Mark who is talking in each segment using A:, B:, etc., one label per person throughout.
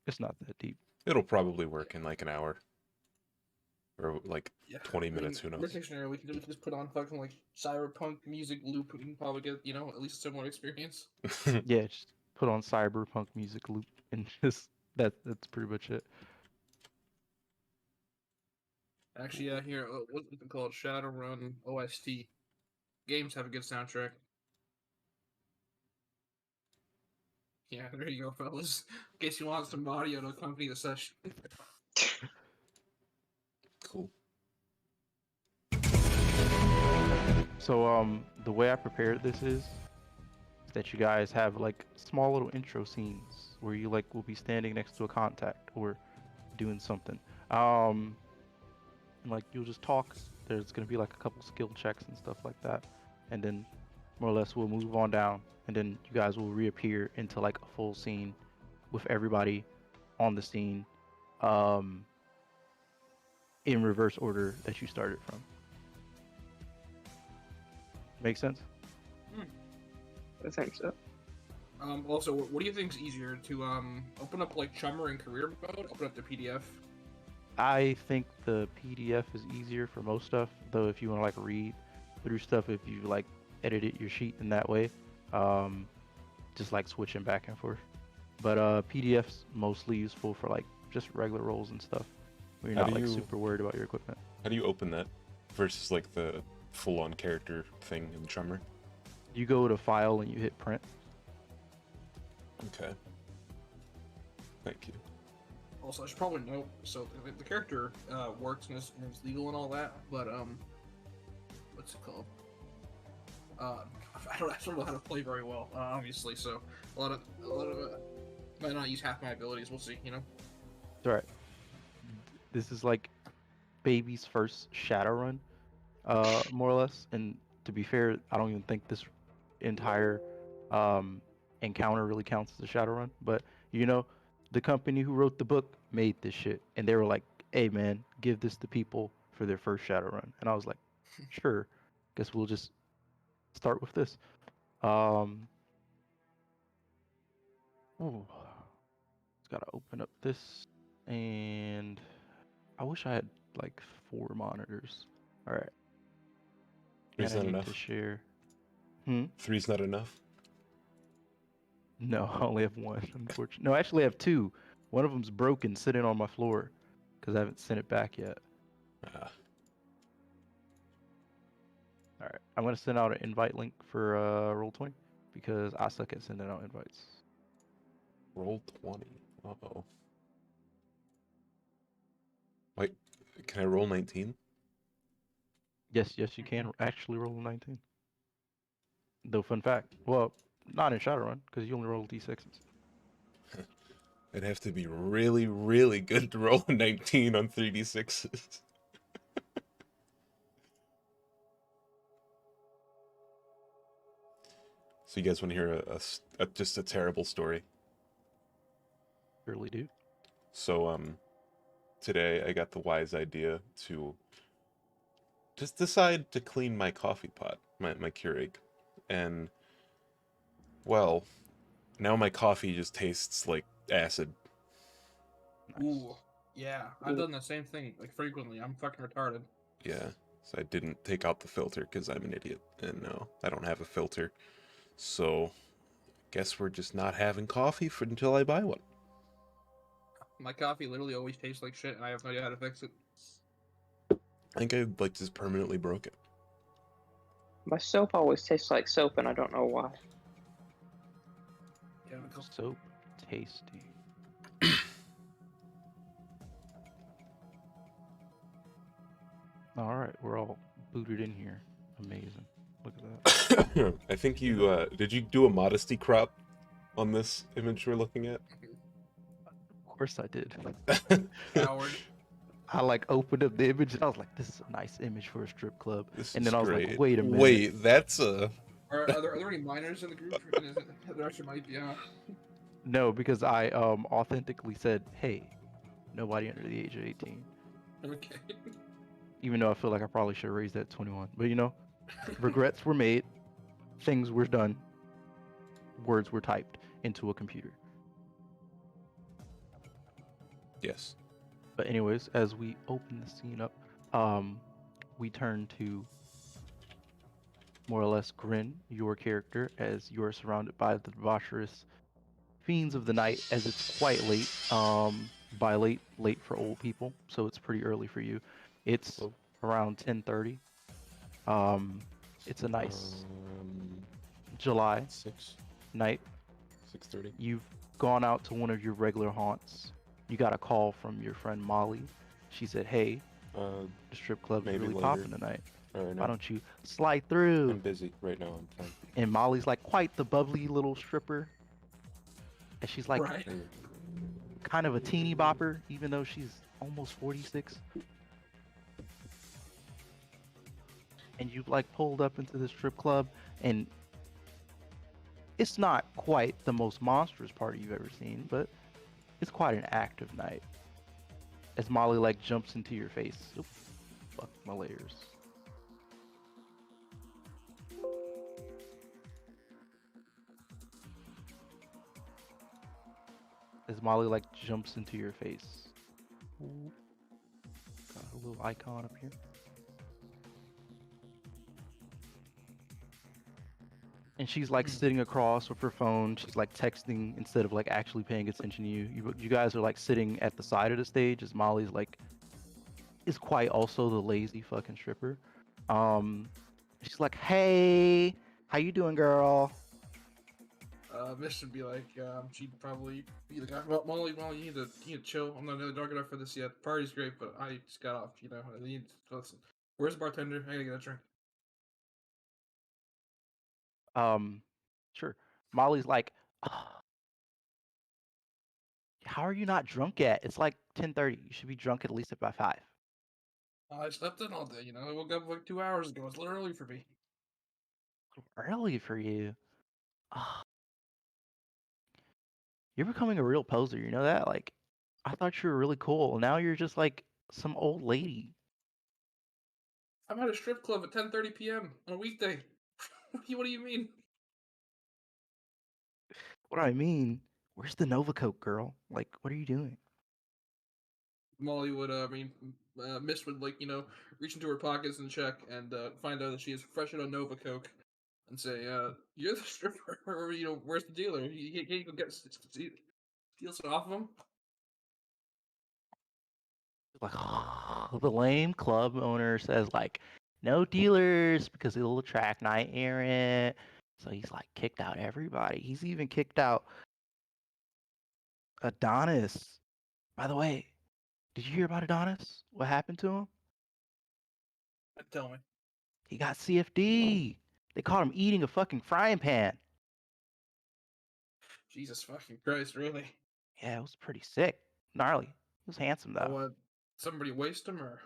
A: It's not that deep.
B: It'll probably work in like an hour. Or like
C: Yeah,
B: 20
C: I mean,
B: minutes, who knows?
C: worst case scenario, we can just put on fucking like cyberpunk music loop. We can probably get at least a similar experience.
A: Yeah, just put on cyberpunk music loop and just that's pretty much it.
C: Actually, yeah, here, what's it called? Shadowrun OST. Games have a good soundtrack. Yeah, there you go, fellas. In case you want some audio to accompany the session.
B: Cool.
A: So the way I prepared this is that you guys have like small little intro scenes where you like will be standing next to a contact or doing something. Um and like you'll just talk. There's gonna be like a couple skill checks and stuff like that. And then more or less we'll move on down and then you guys will reappear into like a full scene with everybody on the scene um in reverse order that you started from. Make sense?
D: I think so.
C: Also, what do you think is easier to open up like Chummer in career mode, open up the PDF?
A: I think the PDF is easier for most stuff, though if you want to like read through stuff, if you like edited your sheet in that way, um, just like switching back and forth. But PDF's mostly useful for like just regular roles and stuff, where you're
B: How
A: not
B: do
A: like
B: you-
A: super worried about your equipment.
B: How do you open that versus like the full-on character thing in Chummer?
A: You go to File and you hit Print.
B: Okay. Thank you.
C: Also, I should probably note, so the character works and is legal and all that, but what's it called? I don't know how to play very well, obviously. So a lot of might not use half my abilities. We'll see.
A: It's alright. This is like baby's first Shadowrun, more or less. And to be fair, I don't even think this entire encounter really counts as a Shadowrun. But the company who wrote the book made this shit, and they were like, "Hey man, give this to people for their first Shadowrun." And I was like, "Sure, guess we'll just start with this." Um, ooh, just gotta open up this, and I wish I had like 4 monitors. All right,
B: Three's
A: and I
B: not
A: need to
B: enough.
A: share. Hmm.
B: Three's not enough.
A: No, I only have one, unfortunately. No, I actually have two. One of them's broken, sitting on my floor, because I haven't sent it back yet.
B: Ah,
A: All right, I'm gonna send out an invite link for Roll20 because I suck at sending out invites.
B: roll 20. Uh-oh. Wait, can I roll 19?
A: Yes, you can actually roll a 19. Though, fun fact, well, not in Shadowrun because you only roll d6s.
B: It'd have to be really, really good to roll a 19 on 3d6s. So you guys want to hear just a terrible story?
A: Surely do.
B: So, today I got the wise idea to just decide to clean my coffee pot, my Keurig. And, well, now my coffee just tastes like acid.
A: Nice.
C: Ooh, yeah, I've done the same thing like frequently. I'm fucking retarded.
B: Yeah, so I didn't take out the filter because I'm an idiot. And no, I don't have a filter. So, guess we're just not having coffee until I buy one.
C: My coffee literally always tastes like shit, and I have no idea how to fix it.
B: I think I like just permanently broke it.
D: My soap always tastes like soap, and I don't know why.
C: Chemical.
A: Soap tasty. All right, we're all booted in here. Amazing. Look at that.
B: I think you did you do a modesty crop on this image we're looking at?
A: Of course I did.
C: Coward.
A: I like opened up the image and I was like, "This is a nice image for a strip club."
B: This
A: And
B: is
A: then I was
B: great.
A: like, "Wait a minute."
B: Wait, that's
C: Are there any minors in the group? The rest might be.
A: No, because I authentically said, "Hey, nobody under the age of 18."
C: Okay.
A: Even though I feel like I probably should have raised that to 21. But regrets were made, things were done, words were typed into a computer.
B: Yes.
A: But anyways, as we open the scene up, um, we turn to more or less Grin, your character, as you are surrounded by the debaucherous fiends of the night, as it's quite late. By late for old people, so it's pretty early for you. It's
B: Well,
A: around 10:30. Um, it's a nice
B: um,
A: July
B: 6,
A: night.
B: 6:30.
A: You've gone out to one of your regular haunts. You got a call from your friend Molly. She said, "Hey,
B: Uh,
A: the strip club's
B: maybe
A: really
B: later.
A: popping tonight.
B: Or
A: Why
B: no,
A: don't you slide through?"
B: I'm busy right now. I'm fine.
A: And Molly's like quite the bubbly little stripper. And she's like
C: Right.
B: Mm.
A: kind of a teeny bopper, even though she's almost 46. And you've like pulled up into the strip club, and it's not quite the most monstrous party you've ever seen, but it's quite an active night. As Molly like jumps into your face. Oop, fuck my layers. As Molly like jumps into your face. Ooh, got a little icon up here. And she's like
C: Mm.
A: sitting across with her phone. She's like texting instead of like actually paying attention to you. You guys are like sitting at the side of the stage as Molly's like is quite also the lazy fucking stripper. Um, she's like, "Hey, how you doing, girl?"
C: Miss would be like, she'd probably be the guy. Molly, you need to chill. I'm not dark enough for this yet. The party's great, but I just got off. You know, I need to listen. Where's the bartender? I gotta get a drink.
A: Um, sure. Molly's like, "Ah, how are you not drunk yet? It's like 10:30. You should be drunk at least by 5.
C: I slept in all day. You know, I woke up like 2 hours ago. It's a little early for me.
A: Early for you. Ah, you're becoming a real poser. You know that? Like, I thought you were really cool. Now you're just like some old lady.
C: I'm at a strip club at 10:30 p.m. on a weekday. What do you mean?
A: What do I mean? Where's the Nova Coke, girl? Like, what are you doing?
C: Molly would, Miss would reach into her pockets and check and find out that she is fresh out of Nova Coke, and say, "You're the stripper, or where's the dealer? You can't go steal some off of him."
A: Like, the lame club owner says like, no dealers because it'll attract night errant. So he's like kicked out everybody. He's even kicked out Adonis. By the way, did you hear about Adonis? What happened to him?
C: Tell me,
A: He got CFD. They caught him eating a fucking frying pan.
C: Jesus fucking Christ, really?
A: Yeah, it was pretty sick. Gnarly. He was handsome though.
C: What? Somebody waste him, or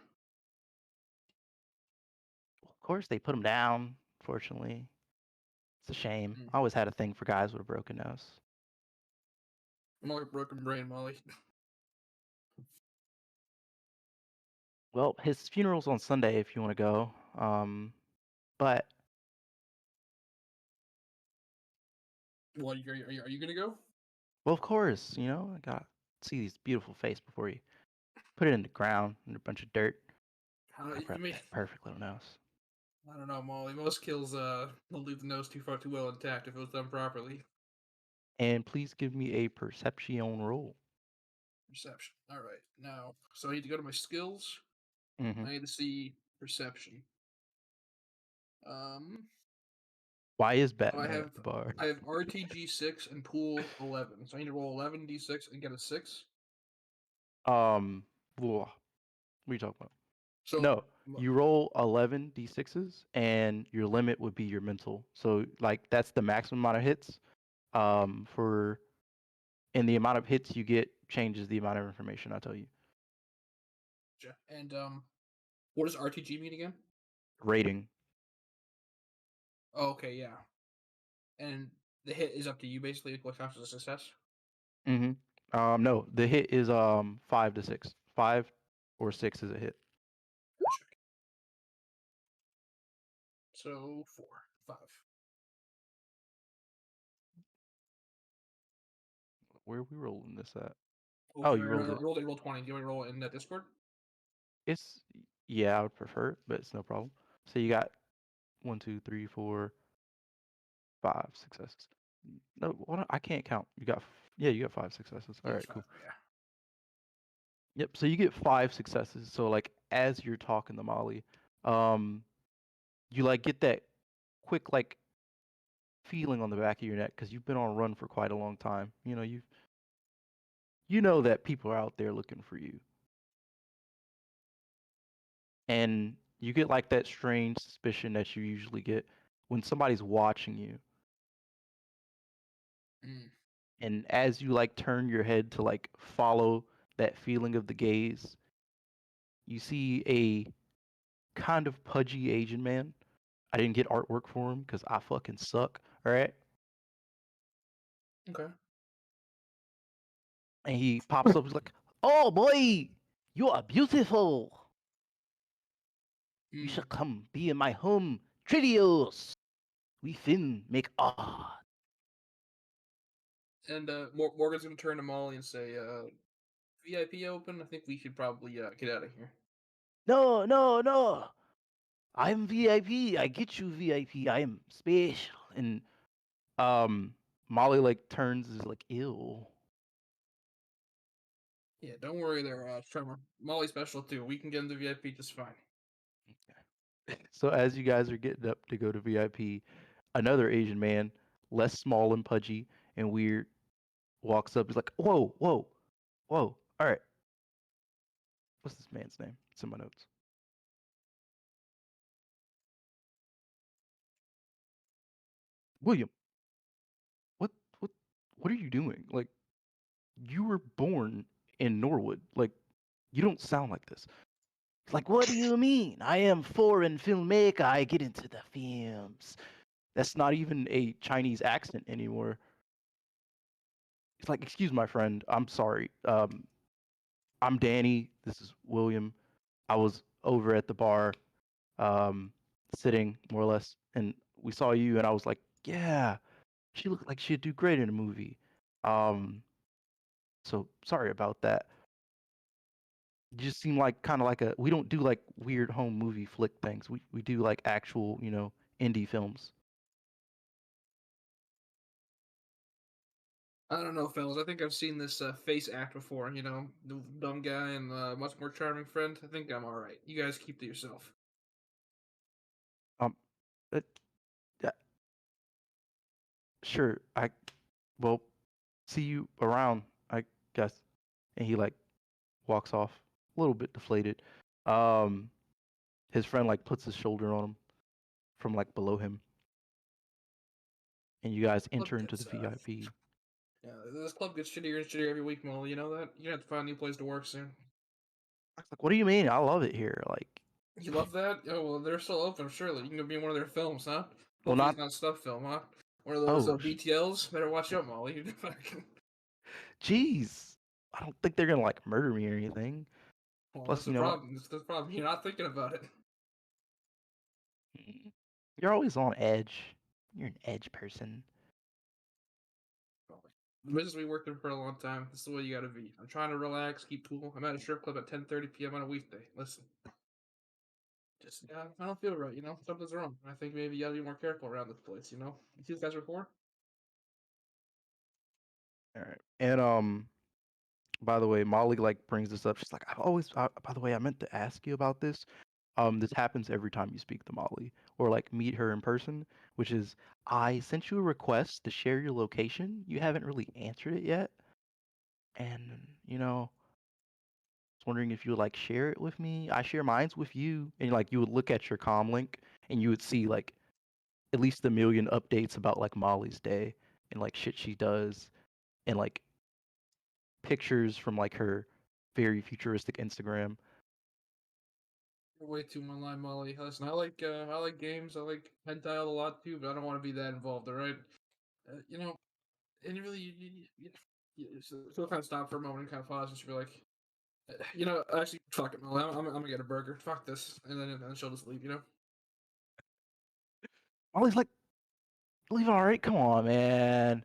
A: Of course, they put him down. Fortunately, it's a shame.
C: Hmm.
A: I always had a thing for guys with a broken nose.
C: I'm like a broken brain, Molly.
A: Well, his funeral's on Sunday if you want to go. But
C: What are you gonna go?
A: well, of course, I gotta see his beautiful face before you put it in the ground in a bunch of dirt.
C: How,
A: Got
C: I mean,
A: that perfect little nose.
C: I don't know, Molly. Most kills will leave the nose too well intact if it was done properly.
A: And please give me a perception roll.
C: Perception. All right. Now, so I need to go to my skills.
A: Hmm.
C: I need to see perception. Um,
A: Why is
C: so I
A: Batman
C: have
A: at the bar?
C: I have RTG 6 and pool 11. So I need to roll 11d6 and get a 6.
A: What are you talking about?
C: So
A: No, you roll 11 d6s, and your limit would be your mental. So like that's the maximum amount of hits. For and the amount of hits you get changes the amount of information I tell you.
C: and what does RTG mean again?
A: Rating.
C: Oh, okay, yeah. And the hit is up to you basically. What counts as a success?
A: Hmm. No, the hit is 5 to 6. 5 or 6 is a hit.
C: Gotcha. So 4, 5.
A: Where are we rolling this at? Oh, you rolled it.
C: Roll 20. Do you want to roll it in Discord?
A: It's yeah, I would prefer it, but it's no problem. So you got 1, 2, 3, 4, 5 successes. No, what? I can't count. You got yeah, you got 5 successes. All
C: Yeah,
A: right, cool.
C: yeah.
A: Yep. So you get 5 successes. So like as you're talking to Molly, you like get that quick like feeling on the back of your neck because you've been on a run for quite a long time. You know you know that people are out there looking for you, and you get like that strange suspicion that you usually get when somebody's watching you.
C: Mm.
A: And as you like turn your head to like follow that feeling of the gaze, you see a kind of pudgy Asian man. I didn't get artwork for him because I fucking suck. All right.
C: Okay.
A: And he pops up. He's like, "Oh boy, you are beautiful. You
C: Mm.
A: should come be in my home trios. We fin make art."
C: And Morgan's gonna turn to Molly and say, "VIP open. I think we should probably get out of here."
A: No, no, no. I'm VIP. I get you VIP. I am special. And Molly like turns is like, ew.
C: Yeah, don't worry there, Trevor. Molly's special too. We can get into VIP just fine.
A: So as you guys are getting up to go to VIP, another Asian man, less small and pudgy and weird, walks up. He's like, "Whoa, whoa, whoa! All right, what's this man's name? It's in my notes. William. What, what, what are you doing? Like, you were born in Norwood. Like, you don't sound like this." It's like, "What do you mean? I am foreign filmmaker. I get into the films." That's not even a Chinese accent anymore. It's like, "Excuse my friend. I'm sorry. I'm Danny. This is William. I was over at the bar, um, sitting more or less, and we saw you, and I was like, yeah, she looked like she'd do great in a movie. Um, so sorry about that. You just seem like kind of like a. We don't do like weird home movie flick things. We do like actual, indie films."
C: I don't know, fellas. I think I've seen this face act before. You know, the dumb guy and much more charming friend. I think I'm all right. You guys keep to yourself.
A: Um, but, yeah, sure. Well, see you around, I guess. And he like walks off, a little bit deflated. Um, his friend like puts his shoulder on him from like below him, and you guys
C: Club
A: enter into the
C: gets
A: VIP.
C: yeah, this club gets shittier and shittier every week, Molly. You know that? You have to find a new place to work soon.
A: It's like, "What do you mean? I love it here." Like,
C: You love that? Oh well, they're still open. Surely you can go be in one of their films, huh?
A: well,
C: Hopefully it's
A: not.
C: not stuff film, huh? One of those
A: Oh,
C: BTLs. Better watch out, Molly.
A: jeez. I don't think they're gonna like murder me or anything.
C: Well,
A: Plus,
C: that's the problem. That's the problem. You're not thinking about it.
A: you're always on edge. You're an edge person.
C: The business we worked in for a long time. This is the way you gotta be. I'm trying to relax, keep cool. I'm at a strip club at 10:30 p.m. on a weekday. Listen, just I don't feel right. You know, something's wrong. I think maybe you gotta be more careful around this place. You know, you see these guys before?
A: All right. And by the way, Molly like brings this up. She's like, by the way, I meant to ask you about this. This happens every time you speak to Molly or like meet her in person, which is, I sent you a request to share your location. You haven't really answered it yet. And, I was wondering if you would like share it with me. I share mines with you. And like you would look at your comm link and you would see like at least a million updates about like Molly's day and like shit she does and like pictures from like her very futuristic Instagram.
C: You're way too online, Molly. Listen, I like games. I like hentai a lot too, but I don't want to be that involved. All right, you know, and really, so she'll kind of stop for a moment and kind of pause, and she'll be like, actually, fuck it, Molly. I'm gonna get a burger. Fuck this, and then she'll just leave. You know.
A: Molly's like, "Leave it all right. Come on, man."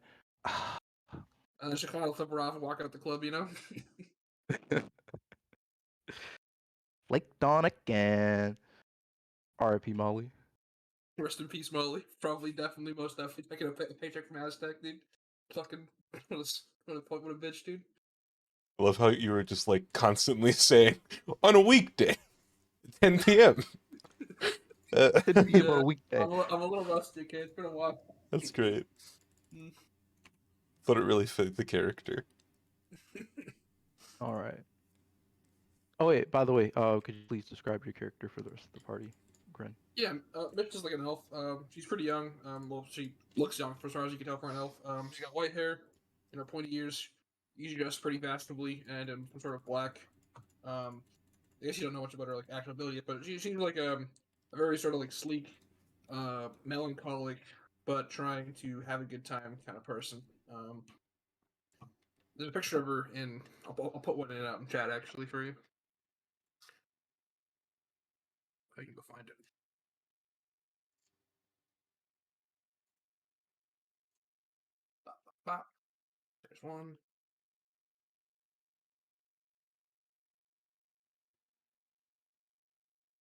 C: And then she'll kind of flip her off and walk out the club. You know.
A: Flaked on again. R.I.P. Molly.
C: Rest in peace, Molly. Probably, definitely, most definitely taking a paycheck from Aztec, dude. Fucking what a bitch, dude.
B: I love how you were just like constantly saying on a weekday, 10 p.m. Uh,
A: 10 p.m. on a weekday.
C: I'm a little rusty, okay? It's been a while.
B: that's great.
C: Mm.
B: But it really fit the character.
A: All right. Oh wait, by the way, could you please describe your character for the rest of the party, Grin?
C: Yeah, Mitch is like an elf. She's pretty young. Well, she looks young, for as far as you can tell for an elf. She's got white hair, and her pointy ears. Usually dressed pretty fashionably and in some sort of black. Um, I guess you don't know much about her like actual ability, but she's like a very sort of like sleek, melancholic, but trying to have a good time kind of person. There's a picture of her in. I'll put one in chat actually for you. I can go find it. Bop. There's one.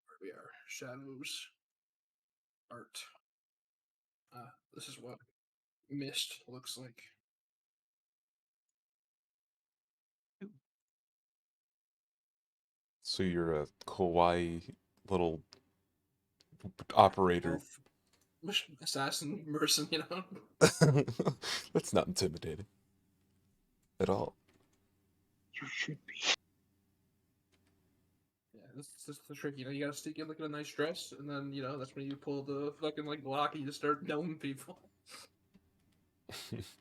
C: Where we are. Shadows. Art. This is what Mist looks like.
B: So you're a kawaii little operator.
C: Elf. Assassin, mercenary, you know?
B: That's not intimidating at all.
D: You should be.
C: Yeah, this is the trick, you know, you gotta sneak in, look at a nice dress, and then, you know, that's when you pull the fucking, like, lock and you just start knowing people.
A: Nice.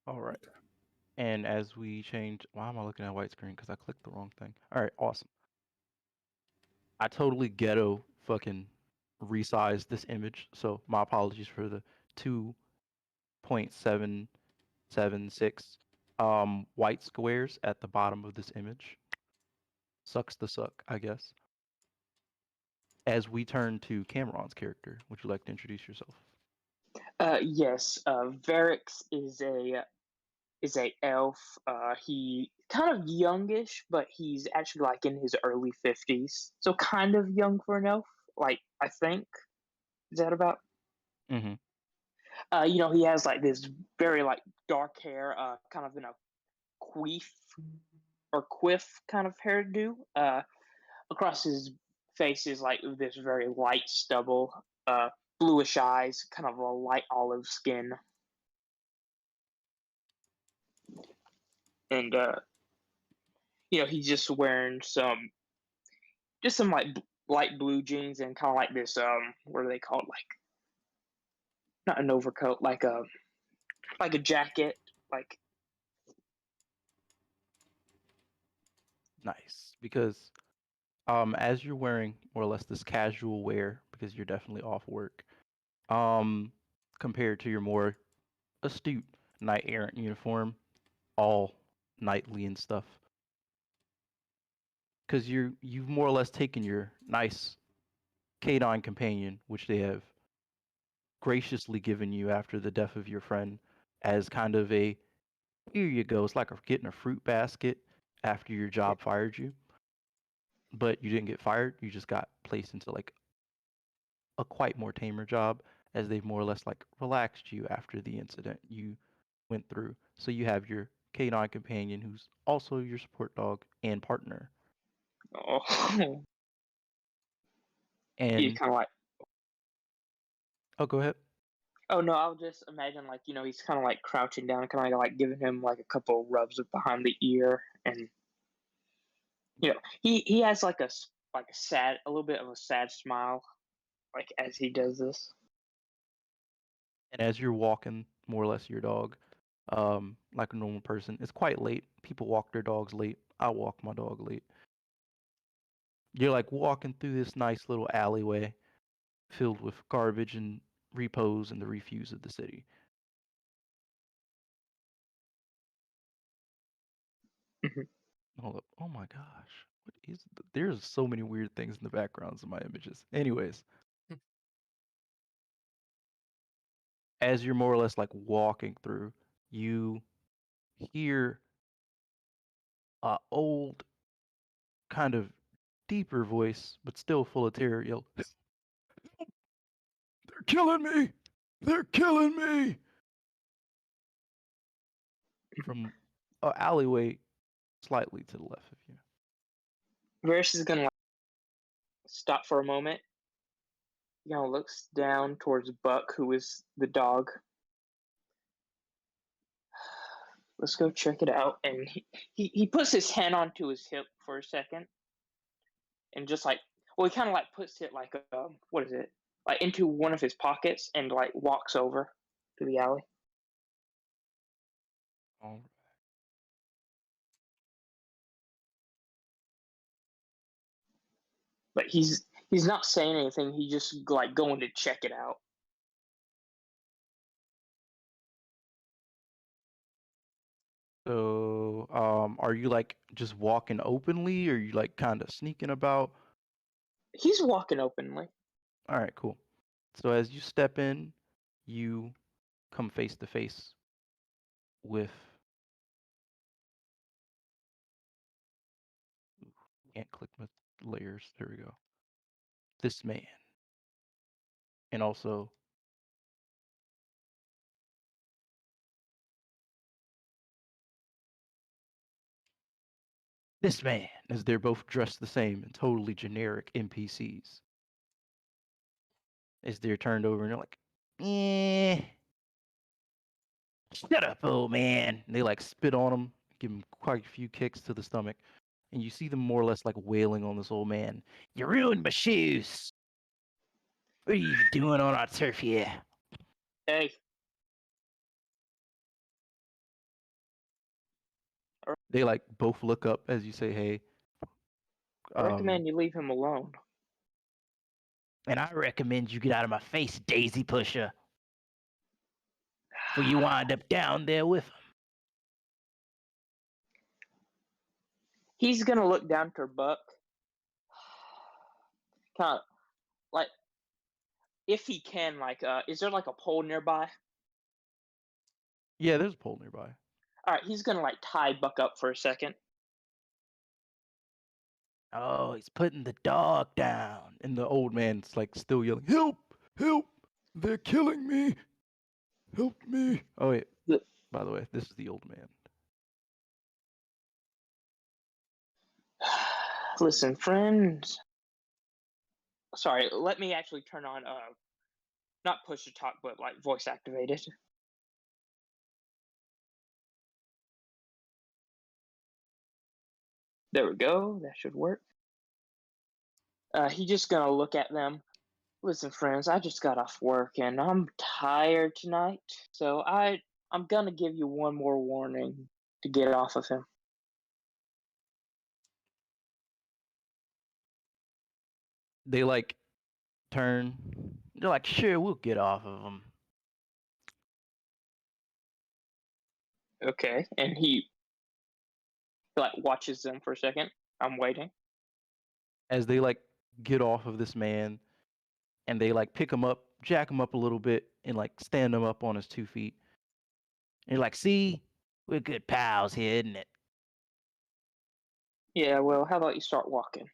A: All right. And as we change, why am I looking at a white screen? Because I clicked the wrong thing. All right, awesome. I totally ghetto fucking resized this image, so my apologies for the 2.776 white squares at the bottom of this image. Sucks to suck, I guess. As we turn to Cameron's character, would you like to introduce yourself?
D: Yes. Varix is a elf. He kind of youngish, but he's actually like in his early 50s, so kind of young for an elf. Like I think is that about?
A: Mm-hmm.
D: You know, he has like this very like dark hair, kind of in a queef or quiff kind of hairdo. Across his face is like this very light stubble, bluish eyes, kind of a light olive skin, and you know he's just wearing some like light blue jeans and kind of like this what are they called, like not an overcoat, like a jacket, like
A: Nice. Because as you're wearing more or less this casual wear, because you're definitely off work, um, compared to your more astute knight errant uniform, all knightly and stuff. Because you've more or less taken your nice canine companion, which they have graciously given you after the death of your friend, as kind of a here you go. It's like getting a fruit basket after your job fired you, but you didn't get fired. You just got placed into like a quite more tamer job, as they've more or less like relaxed you after the incident you went through. So you have your canine companion who's also your support dog and partner.
D: oh, he's
A: And
D: kind of like.
A: oh, go ahead.
D: Oh no, I'll just imagine like, you know, he's kind of like crouching down, kind of like giving him like a couple of rubs behind the ear, and you know he has like like a sad, a little bit of a sad smile, like as he does this.
A: And as you're walking more or less your dog, like a normal person, it's quite late. People walk their dogs late. I walk my dog late. You're like walking through this nice little alleyway filled with garbage and repos and the refuse of the city.
D: Mhm.
A: Hold up. Oh my gosh. What is there's so many weird things in the backgrounds of my images. Anyways, as you're more or less like walking through, you hear a old, kind of deeper voice, but still full of terror, yell, "They're killing me! They're killing me!" From an alleyway slightly to the left of you.
D: Varys is gonna like, stop for a moment. Looks down towards Buck, who is the dog. Let's go check it out. And he puts his hand onto his hip for a second, and just like, well, he kind of like puts it like what is it, like into one of his pockets, and like walks over to the alley.
A: All
D: But he's not saying anything. He just like going to check it out.
A: So, are you like just walking openly, or are you like kind of sneaking about?
D: He's walking openly.
A: All right, cool. So as you step in, you come face to face with. Can't click my layers. There we go. This man, and also this man, as they're both dressed the same and totally generic NPCs. As they're turned over and they're like, shut up, old man. And they like spit on him, give him quite a few kicks to the stomach. And you see them more or less like wailing on this old man. You ruined my shoes. What are you even doing on our turf here?
D: Hey,
A: They like both look up as you say, hey.
D: I recommend you leave him alone.
A: And I recommend you get out of my face, daisy pusher. For you wind up down there with him.
D: He's gonna look down to Buck. Kind of like, if he can, like, is there like a pole nearby?
A: Yeah, there's a pole nearby.
D: All right, he's gonna like tie Buck up for a second.
A: Oh, he's putting the dog down. And the old man's like still yelling, help, help, they're killing me. Help me. Oh, wait. By the way, this is the old man.
D: Listen, friends. Sorry, let me actually turn on not push to talk, but like voice activated. There we go. That should work. He's just gonna look at them. Listen, friends, I just got off work and I'm tired tonight, so I'm gonna give you one more warning to get off of him.
A: They like turn. They're like, sure, we'll get off of him.
D: Okay, and he like watches them for a second. I'm waiting.
A: As they like get off of this man, and they like pick him up, jack him up a little bit, and like stand him up on his 2 feet. And you're like, see, we're good pals here, isn't it?
D: Yeah, well, how about you start walking?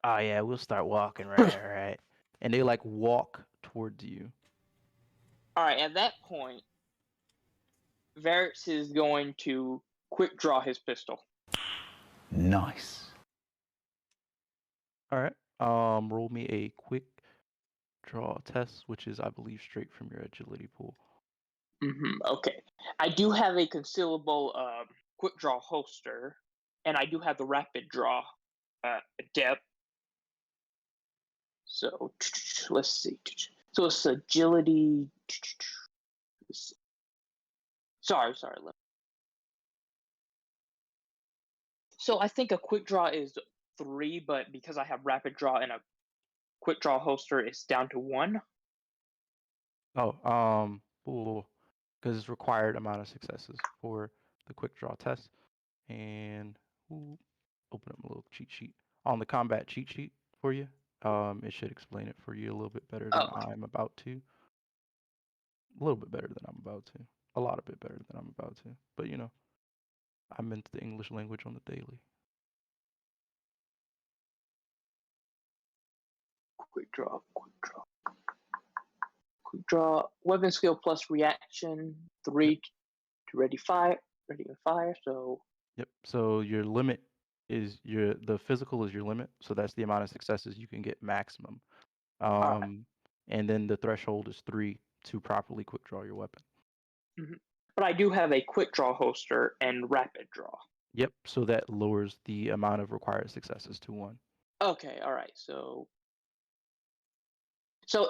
A: Oh yeah, we'll start walking, right. And they like walk towards you.
D: All right, at that point, Varys is going to quick draw his pistol.
E: Nice.
A: All right. Roll me a quick draw test, which is, I believe, straight from your agility pool.
D: Okay, I do have a concealable quick draw holster, and I do have the rapid draw adept. So let's see. So it's agility. Sorry. So I think a quick draw is 3, but because I have rapid draw and a quick draw holster, it's down to 1.
A: Oh, because it's required amount of successes for the quick draw test. And open up a little cheat sheet on the combat cheat sheet for you. It should explain it for you a little bit better than I'm about to. A little bit better than I'm about to. a lot of bit better than I'm about to. But you know, I'm into the English language on the daily.
D: Quick draw, quick draw. Quick draw. Weapon skill plus reaction. 3 to ready fire. Ready and fire. So
A: Yep. So your limit is the physical is your limit. So that's the amount of successes you can get maximum.
D: right.
A: And then the threshold is 3 to properly quick draw your weapon.
D: But I do have a quick draw holster and rapid draw.
A: Yep. So that lowers the amount of required successes to 1.
D: Okay, all right. So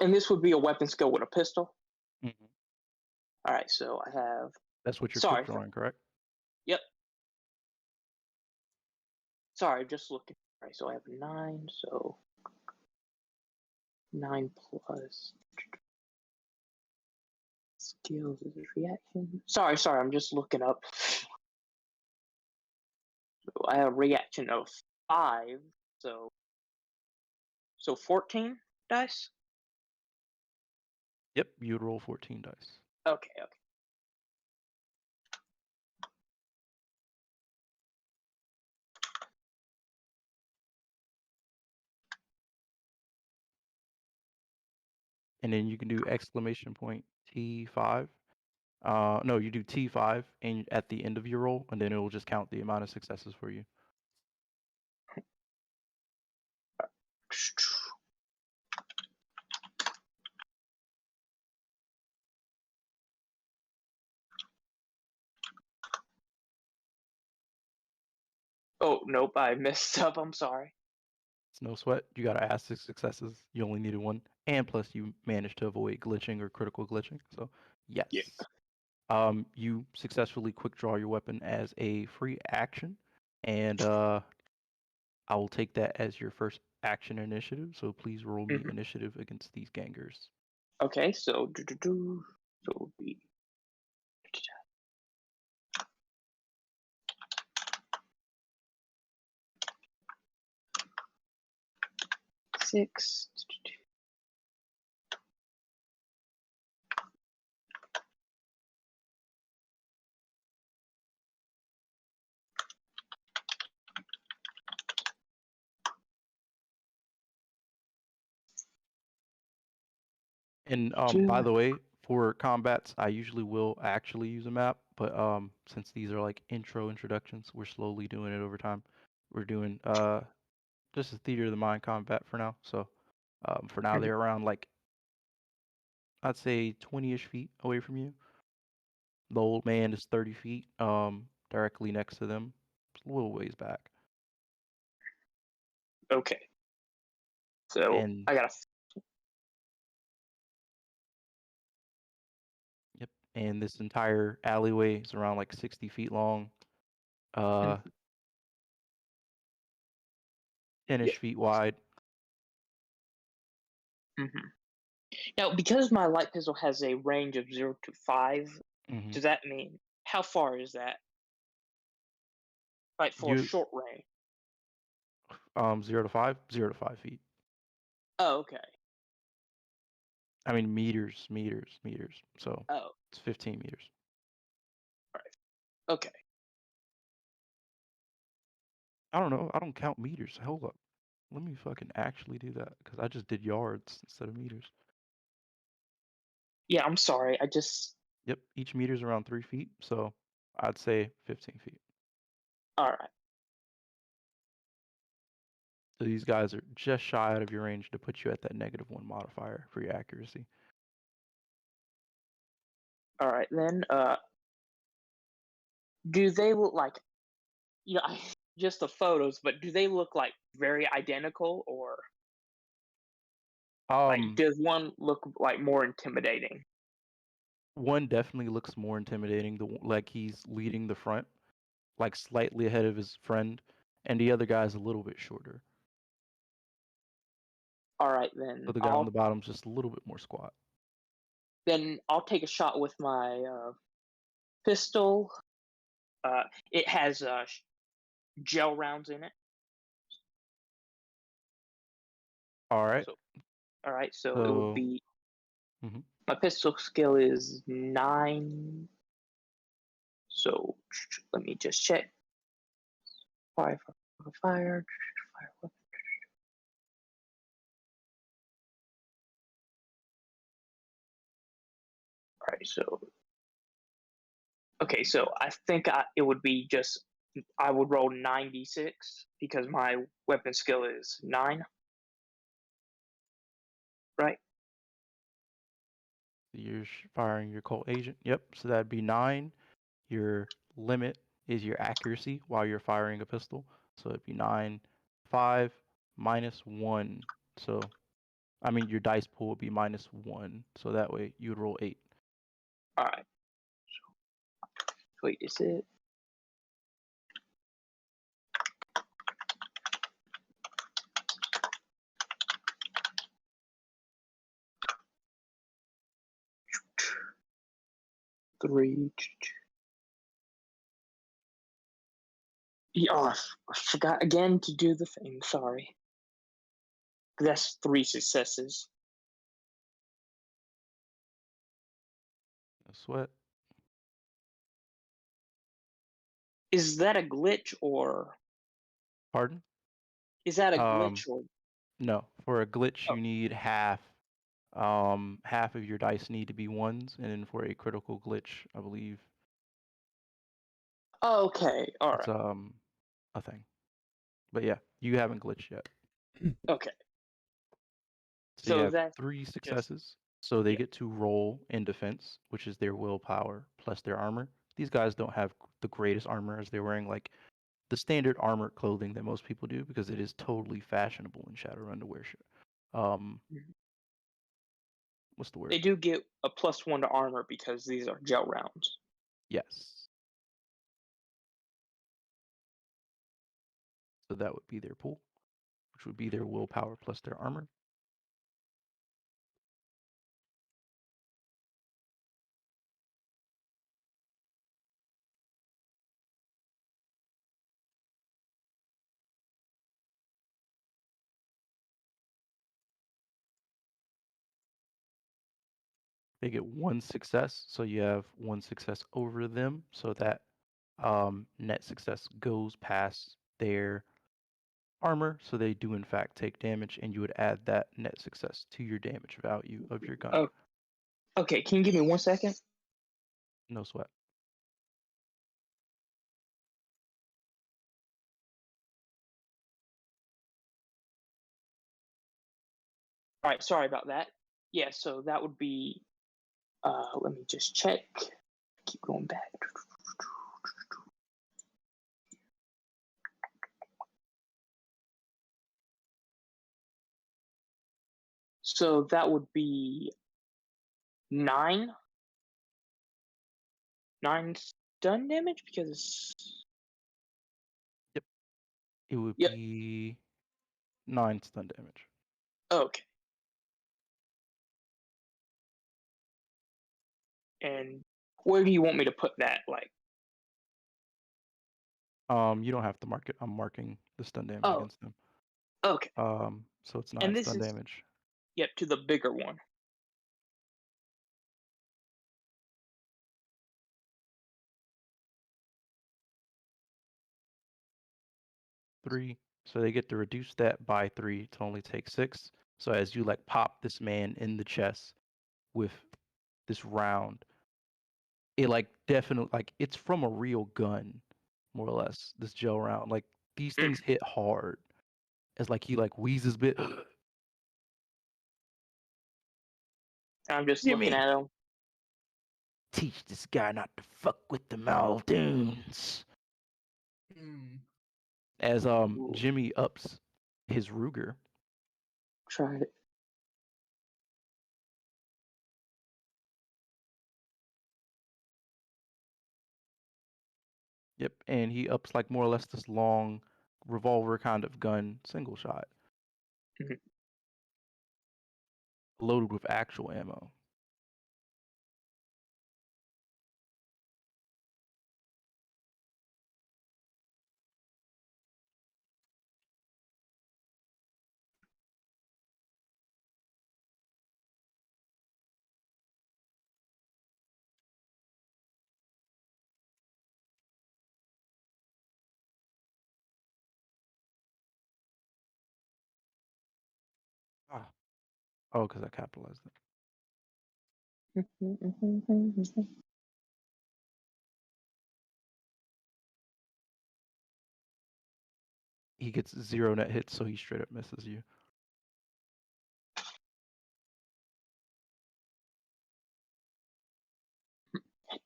D: and this would be a weapon skill with a pistol.
A: Mhm.
D: All right, so I have.
A: That's what you're
D: Sorry.
A: quick drawing, correct?
D: Yep. Sorry, just looking. All right, so I have 9. So 9 plus skills is a reaction. Sorry, I'm just looking up. So I have a reaction of 5. So 14 dice.
A: Yep. You would roll 14 dice.
D: Okay.
A: And then you can do exclamation point T5. No, you do T5 and at the end of your roll, and then it will just count the amount of successes for you.
D: Oh nope, I messed up. I'm sorry.
A: It's no sweat. You got to add 6 successes. You only needed 1, and plus you managed to avoid glitching or critical glitching. So yes.
D: Yeah.
A: You successfully quick draw your weapon as a free action, and I will take that as your first action initiative. So please roll me initiative against these gangers.
D: Okay, so so it would be 6.
A: And by the way, for combats, I usually will actually use a map, but since these are like introductions, we're slowly doing it over time. We're doing just a theater of the mind combat for now. So for now, they're around like I'd say 20-ish feet away from you. The old man is 30 feet directly next to them, a little ways back.
D: Okay. So
A: And
D: I got
A: yep, and this entire alleyway is around like 60 feet long. 10-ish
D: Yeah.
A: feet wide.
D: Now, because my light pistol has a range of 0 to 5,
A: Mhm.
D: does that mean how far is that? Like for
A: You
D: short range?
A: 0 to 5, 0 to 5 feet.
D: Oh, okay.
A: I mean meters. So
D: Oh,
A: it's 15 meters.
D: okay.
A: I don't know. I don't count meters. Hold up. Let me fucking actually do that because I just did yards instead of meters.
D: Yeah, I'm sorry. I just.
A: Yep, each meter is around 3 feet, so I'd say 15 feet.
D: All right.
A: So these guys are just shy out of your range to put you at that -1 modifier for your accuracy.
D: All right. Then, do they look like, just the photos, but do they look like very identical or like does one look like more intimidating?
A: One definitely looks more intimidating, like he's leading the front, like slightly ahead of his friend, and the other guy's a little bit shorter.
D: All right,
A: So
D: then
A: the guy on the bottom's just a little bit more squat.
D: I'll take a shot with my pistol. It has gel rounds in it.
A: All right.
D: So it would be
A: Mhm.
D: my pistol skill is 9. So let me just check. Fire. Fire. All right, so okay, so I think it would be just I would roll 96 because my weapon skill is 9, right?
A: You're firing your Colt agent. Yep. So that'd be 9. Your limit is your accuracy while you're firing a pistol. So it'd be 9, 5, -1. So, I mean, your dice pool would be -1. So that way you would roll 8.
D: All right. Wait, is it? Three. Yeah, I forgot again to do the thing. Sorry. That's 3 successes.
A: No sweat.
D: Is that a glitch or
A: Pardon?
D: is that a
A: Um,
D: glitch or?
A: no. For a glitch,
D: Oh,
A: you need half of your dice need to be ones, and then for a critical glitch, I believe
D: okay. All
A: it's
D: right.
A: a thing. But yeah, you haven't glitched yet.
D: Okay.
A: So you
D: So
A: have
D: that's
A: 3
D: just
A: successes. So they
D: yeah.
A: get to roll in defense, which is their willpower plus their armor. These guys don't have the greatest armor as they're wearing like the standard armor clothing that most people do because it is totally fashionable in Shadowrun to wear shit.
D: Mhm.
A: What's the
D: They
A: word?
D: do get a +1 to armor because these are gel rounds.
A: Yes. So that would be their pool, which would be their willpower plus their armor. They get 1 success, so you have 1 success over them, so that net success goes past their armor, so they do in fact take damage, and you would add that net success to your damage value of your gun.
D: Oh, okay. Can you give me 1 second?
A: No sweat.
D: All right. Sorry about that. Yeah. So that would be. Let me just check. Keep going back. So that would be 9. 9 stun damage because.
A: Yep. It would
D: Yep.
A: be 9 stun damage.
D: Okay. And where do you want me to put that? Like.
A: You don't have to mark it. I'm marking the stun damage
D: Oh.
A: against them.
D: Okay.
A: So it's 9
D: And this
A: stun
D: is
A: damage.
D: yep to the bigger one.
A: 3. So they get to reduce that by 3 to only take 6. So as you like pop this man in the chest with this round, it like definitely like it's from a real gun, more or less. This gel round, like these things hit hard. It's like he like wheezes a bit.
D: I'm just looking
A: Jimmy,
D: at him.
A: teach this guy not to fuck with the Maldoons.
C: Hmm.
A: As
D: Ooh,
A: Jimmy ups his Ruger.
D: try it.
A: Yep, and he ups like more or less this long revolver kind of gun, single shot,
D: Mhm.
A: loaded with actual ammo. Oh, because I capitalized it. He gets 0 net hits, so he straight up misses you.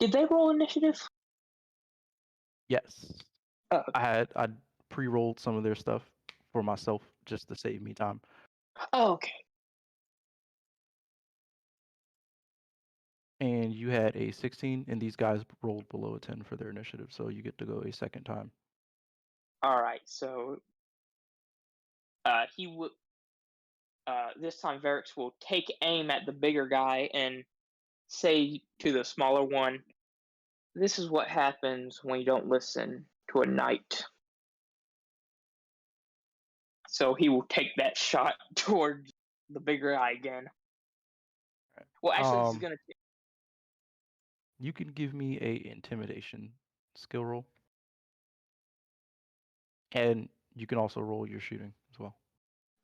D: Did they roll initiative?
A: Yes.
D: Oh,
A: I pre-rolled some of their stuff for myself just to save me time.
D: oh, okay.
A: And you had a 16, and these guys rolled below a 10 for their initiative, so you get to go a second time.
D: All right. So he would. This time, Varix will take aim at the bigger guy and say to the smaller one, "This is what happens when you don't listen to a knight." So he will take that shot towards the bigger guy again.
A: Right.
D: Well, actually, this is gonna.
A: You can give me a intimidation skill roll, and you can also roll your shooting as well.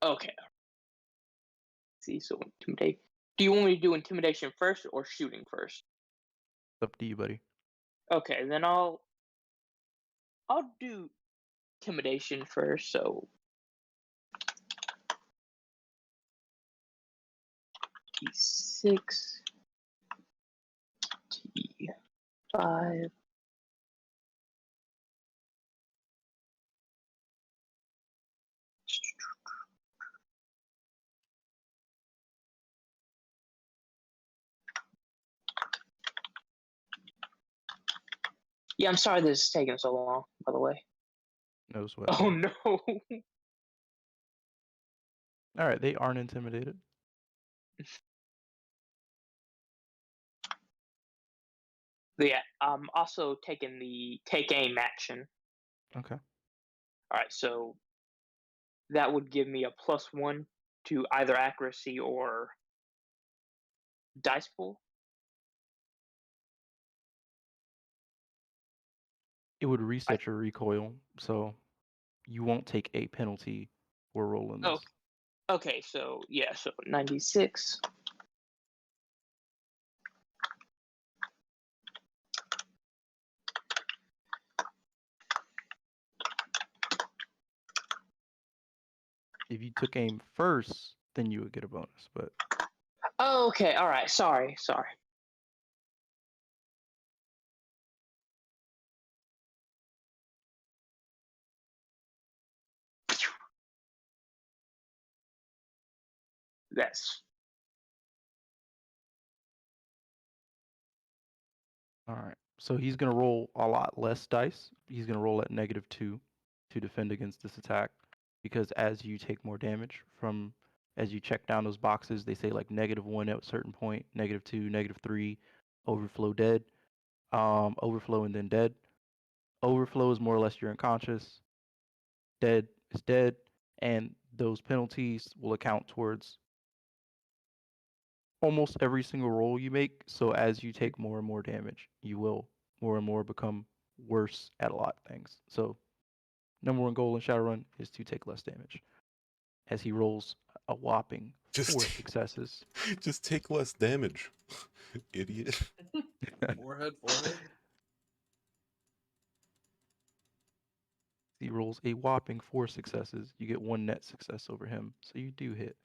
D: Okay. See, so intimidate. Do you want me to do intimidation first or shooting first?
A: It's up to you, buddy.
D: Okay, then I'll do intimidation first. So T6, T5. Yeah, I'm sorry this is taking so long, by the way.
A: No sweat.
D: Oh
A: man.
D: no.
A: All right, they aren't intimidated.
D: Yeah, I'm also taking the take aim action.
A: Okay.
D: All right, so that would give me a +1 to either accuracy or dice pool.
A: It would reset your recoil, so you won't take a penalty for rolling this.
D: Okay, so yeah, so 96.
A: If you took aim first, then you would get a bonus, but
D: Oh, okay, all right, sorry. That's
A: all right. So he's gonna roll a lot less dice. He's gonna roll at -2 to defend against this attack, because as you take more damage from as you check down those boxes, they say like -1 at a certain point, -2, -3, overflow dead, overflow and then dead. Overflow is more or less you're unconscious. Dead is dead, and those penalties will account towards almost every single roll you make. So as you take more and more damage, you will more and more become worse at a lot of things. So number one goal in Shadowrun is to take less damage. As he rolls a whopping
B: Just
A: 4 successes.
B: Just take less damage, idiot.
C: Forehead.
A: He rolls a whopping 4 successes. You get 1 net success over him, so you do hit.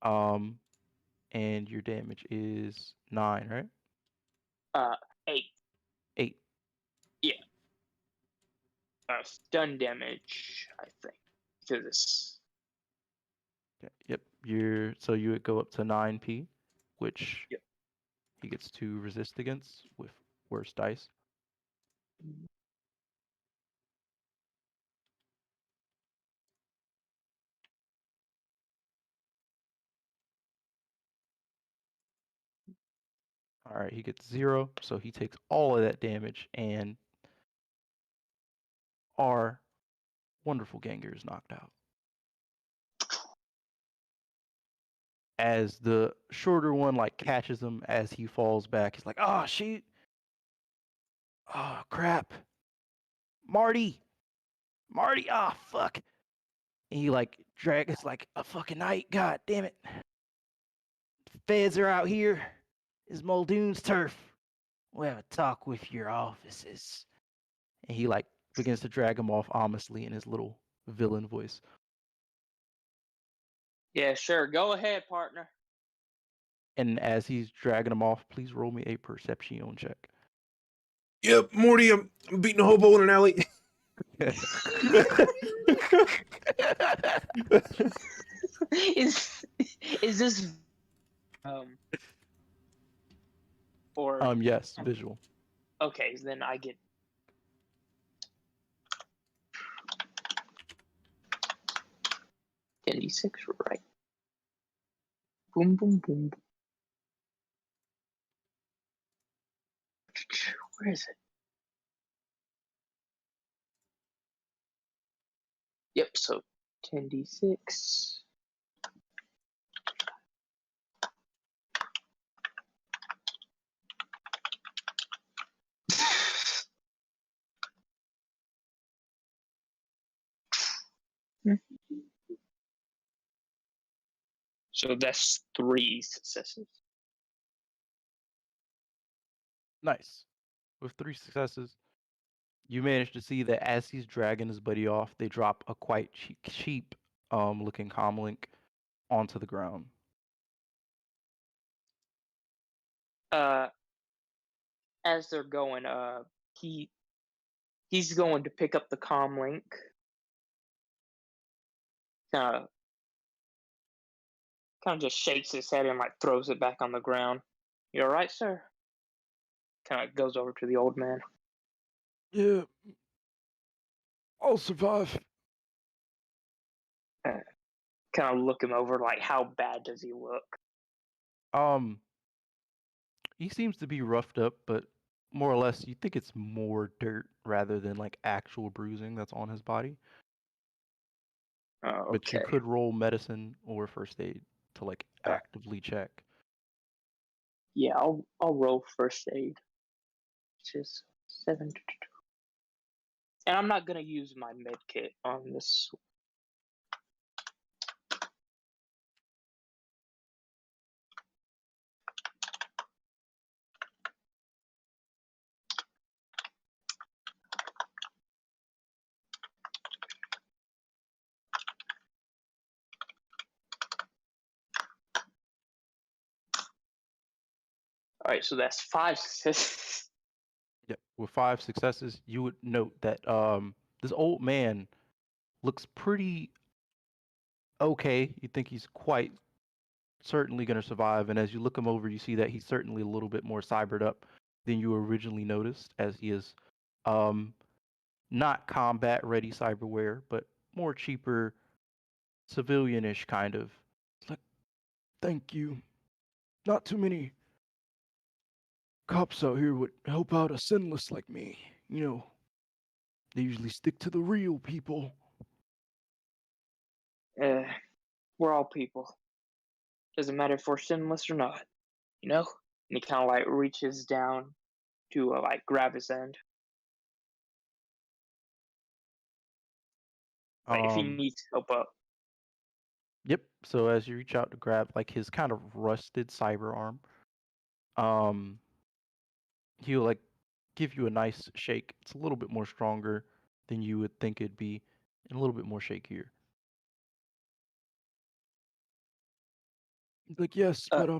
A: And your damage is 9, right?
D: 8.
A: 8.
D: Yeah. Stun damage, I think. Because it's
A: Yep. You would go up to 9p, which
D: Yep.
A: he gets to resist against with worse dice. All right, he gets 0, so he takes all of that damage, and our wonderful Gengar is knocked out. As the shorter one like catches him as he falls back, he's like, "Oh shoot! Oh crap! Marty! Ah fuck!" And he like drags like a fucking knight. God damn it! feds are out here. Is Muldoon's turf. We'll have a talk with your offices. And he like begins to drag him off ominously in his little villain voice.
D: Yeah, sure. Go ahead, partner.
A: And as he's dragging him off, please roll me a perception check.
B: Yep, Morty, I'm beating a hobo in an alley.
D: is this or
A: Yes, visual.
D: okay, then I get 10d6, right? Boom, boom, boom. Where is it? Yep, so 10d6. So that's 3 successes.
A: Nice. With 3 successes, you manage to see that as he's dragging his buddy off, they drop a quite cheap looking comlink onto the ground.
D: As they're going, he's going to pick up the comm link. Kind of just shakes his head and like throws it back on the ground. You all right, sir? Kind of goes over to the old man.
A: Yeah, I'll survive.
D: Kind of look him over, like how bad does he look?
A: He seems to be roughed up, but more or less, you think it's more dirt rather than like actual bruising that's on his body.
D: Oh,
A: But you
D: okay.
A: could roll medicine or first aid to like actively check.
D: Yeah, I'll roll first aid, which is 7. And I'm not gonna use my med kit on this. All right, so that's 5 successes.
A: Yep. With 5 successes, you would note that this old man looks pretty okay. You think he's quite certainly going to survive, and as you look him over, you see that he's certainly a little bit more cybered up than you originally noticed, as he is not combat ready cyberware, but more cheaper civilianish kind of. It's like, thank you. Not too many cops out here would help out a sinless like me. You know, they usually stick to the real people.
D: We're all people. Doesn't matter if we're sinless or not, you know? And he kind of like reaches down to like grab his end. Like if he needs help up.
A: Yep. So as you reach out to grab like his kind of rusted cyber arm, he'll like give you a nice shake. It's a little bit more stronger than you would think it'd be, and a little bit more shakier. He's like, yes, but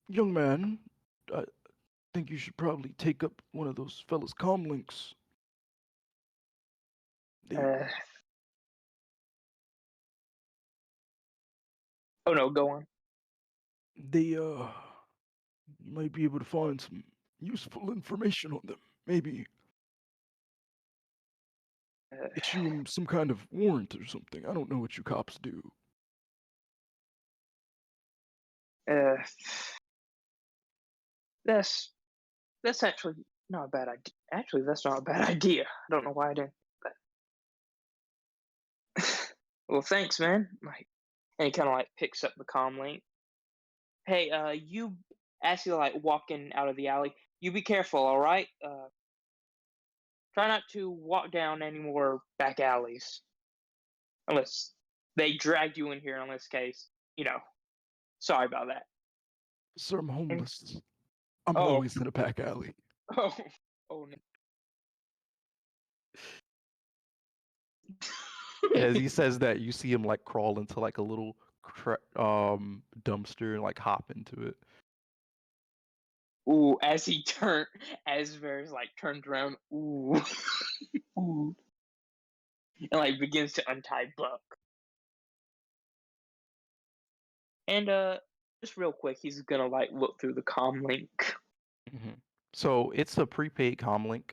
A: young man, I think you should probably take up one of those fellas' comlinks.
D: Oh no, go on.
A: They might be able to find some useful information on them. Maybe issue them some kind of warrant or something. I don't know what you cops do.
D: That's actually not a bad idea. Actually, that's not a bad idea. I don't know why I didn't. Well, thanks, man. Like, and he kind of like picks up the comm link. Hey, you as you like walking out of the alley, you be careful, all right? Try not to walk down any more back alleys, unless they dragged you in here. In this case, you know, sorry about that.
A: Sir, I'm homeless. I'm
D: Oh.
A: always in a back alley.
D: Oh, oh no.
A: As he says that, you see him like crawl into like a little dumpster and like hop into it.
D: Ooh, as Varys like turns around, ooh, ooh, and like begins to untie Buck. And just real quick, he's gonna like look through the comm link.
A: Mm-hmm. So it's a prepaid comlink.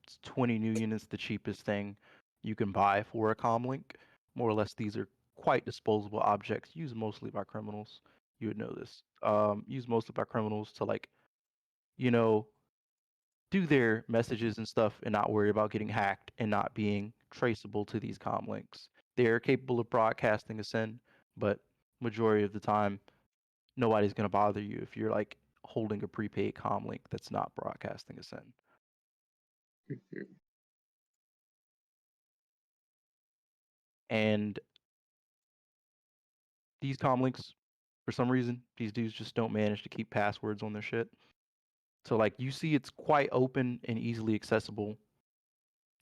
A: It's 20 new units, the cheapest thing you can buy for a comlink. More or less, these are quite disposable objects used mostly by criminals. You would know this. Used mostly by criminals to like, you know, do their messages and stuff and not worry about getting hacked and not being traceable to these comlinks. They're capable of broadcasting a send, but majority of the time, nobody's gonna bother you if you're like holding a prepaid comlink that's not broadcasting a send. And these comlinks, for some reason, these dudes just don't manage to keep passwords on their shit. So like you see it's quite open and easily accessible,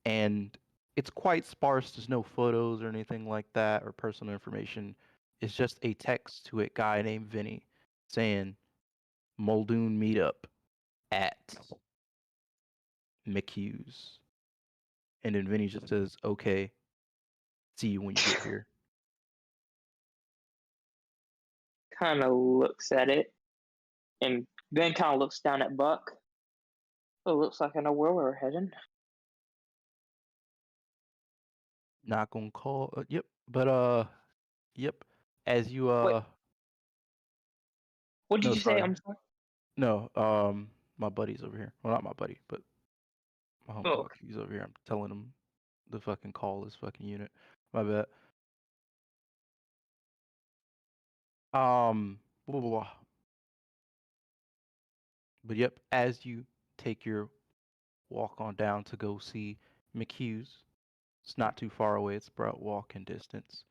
A: and it's quite sparse. There's no photos or anything like that or personal information. It's just a text to a guy named Vinny saying Muldoon meetup at McHughes. And then Vinny just says, okay, see you when you get here.
D: Kind of looks at it, and then kind of looks down at Buck. Oh, looks like I know where we're heading.
A: Not gonna call. Yep. But yep. As you
D: Wait, what did
A: no,
D: you say?
A: sorry.
D: I'm sorry.
A: No, my buddy's over here. Well, not my buddy, but my homie
D: Oh,
A: Buck. He's over here. I'm telling him the fucking call this fucking unit. My bad. Blah, blah, blah. But yep, as you take your walk on down to go see McHughes, it's not too far away. It's about walking distance.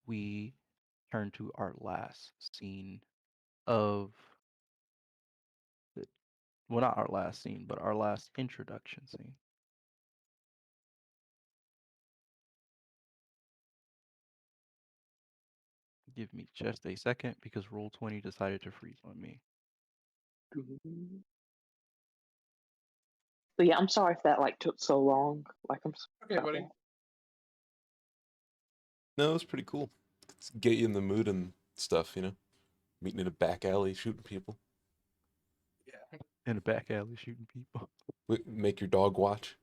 A: We turn to our last scene of the, well, not our last scene, but our last introduction scene. Give me just a second because Roll20 decided to freeze on me.
D: but yeah, I'm sorry if that like took so long. Like I'm sorry
C: Okay,
D: about
C: buddy.
D: that.
B: No, it was pretty cool. It's get you in the mood and stuff, you know? Meeting in a back alley, shooting people.
C: Yeah.
A: In a back alley shooting people.
B: Make your dog watch.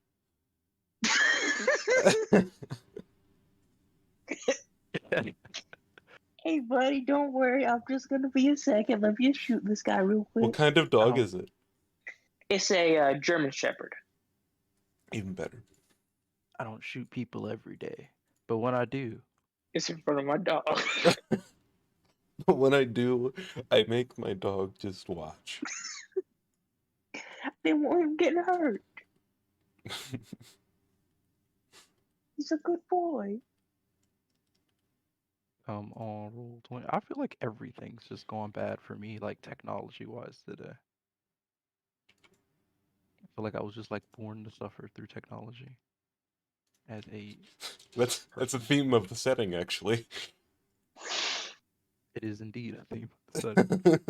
D: Hey, buddy, don't worry. I'm just gonna be a second. Let me just shoot this guy real
B: What
D: quick.
B: kind of dog is it?
D: It's a German Shepherd.
B: Even better.
A: I don't shoot people every day, but when I do,
D: It's in front of my dog.
B: But when I do, I make my dog just watch.
D: They want him getting hurt. He's a good boy.
A: on Roll20, I feel like everything's just gone bad for me, like technology-wise today. I feel like I was just like born to suffer through technology. As a
B: That's a theme of the setting, actually.
A: it is indeed a theme of the setting.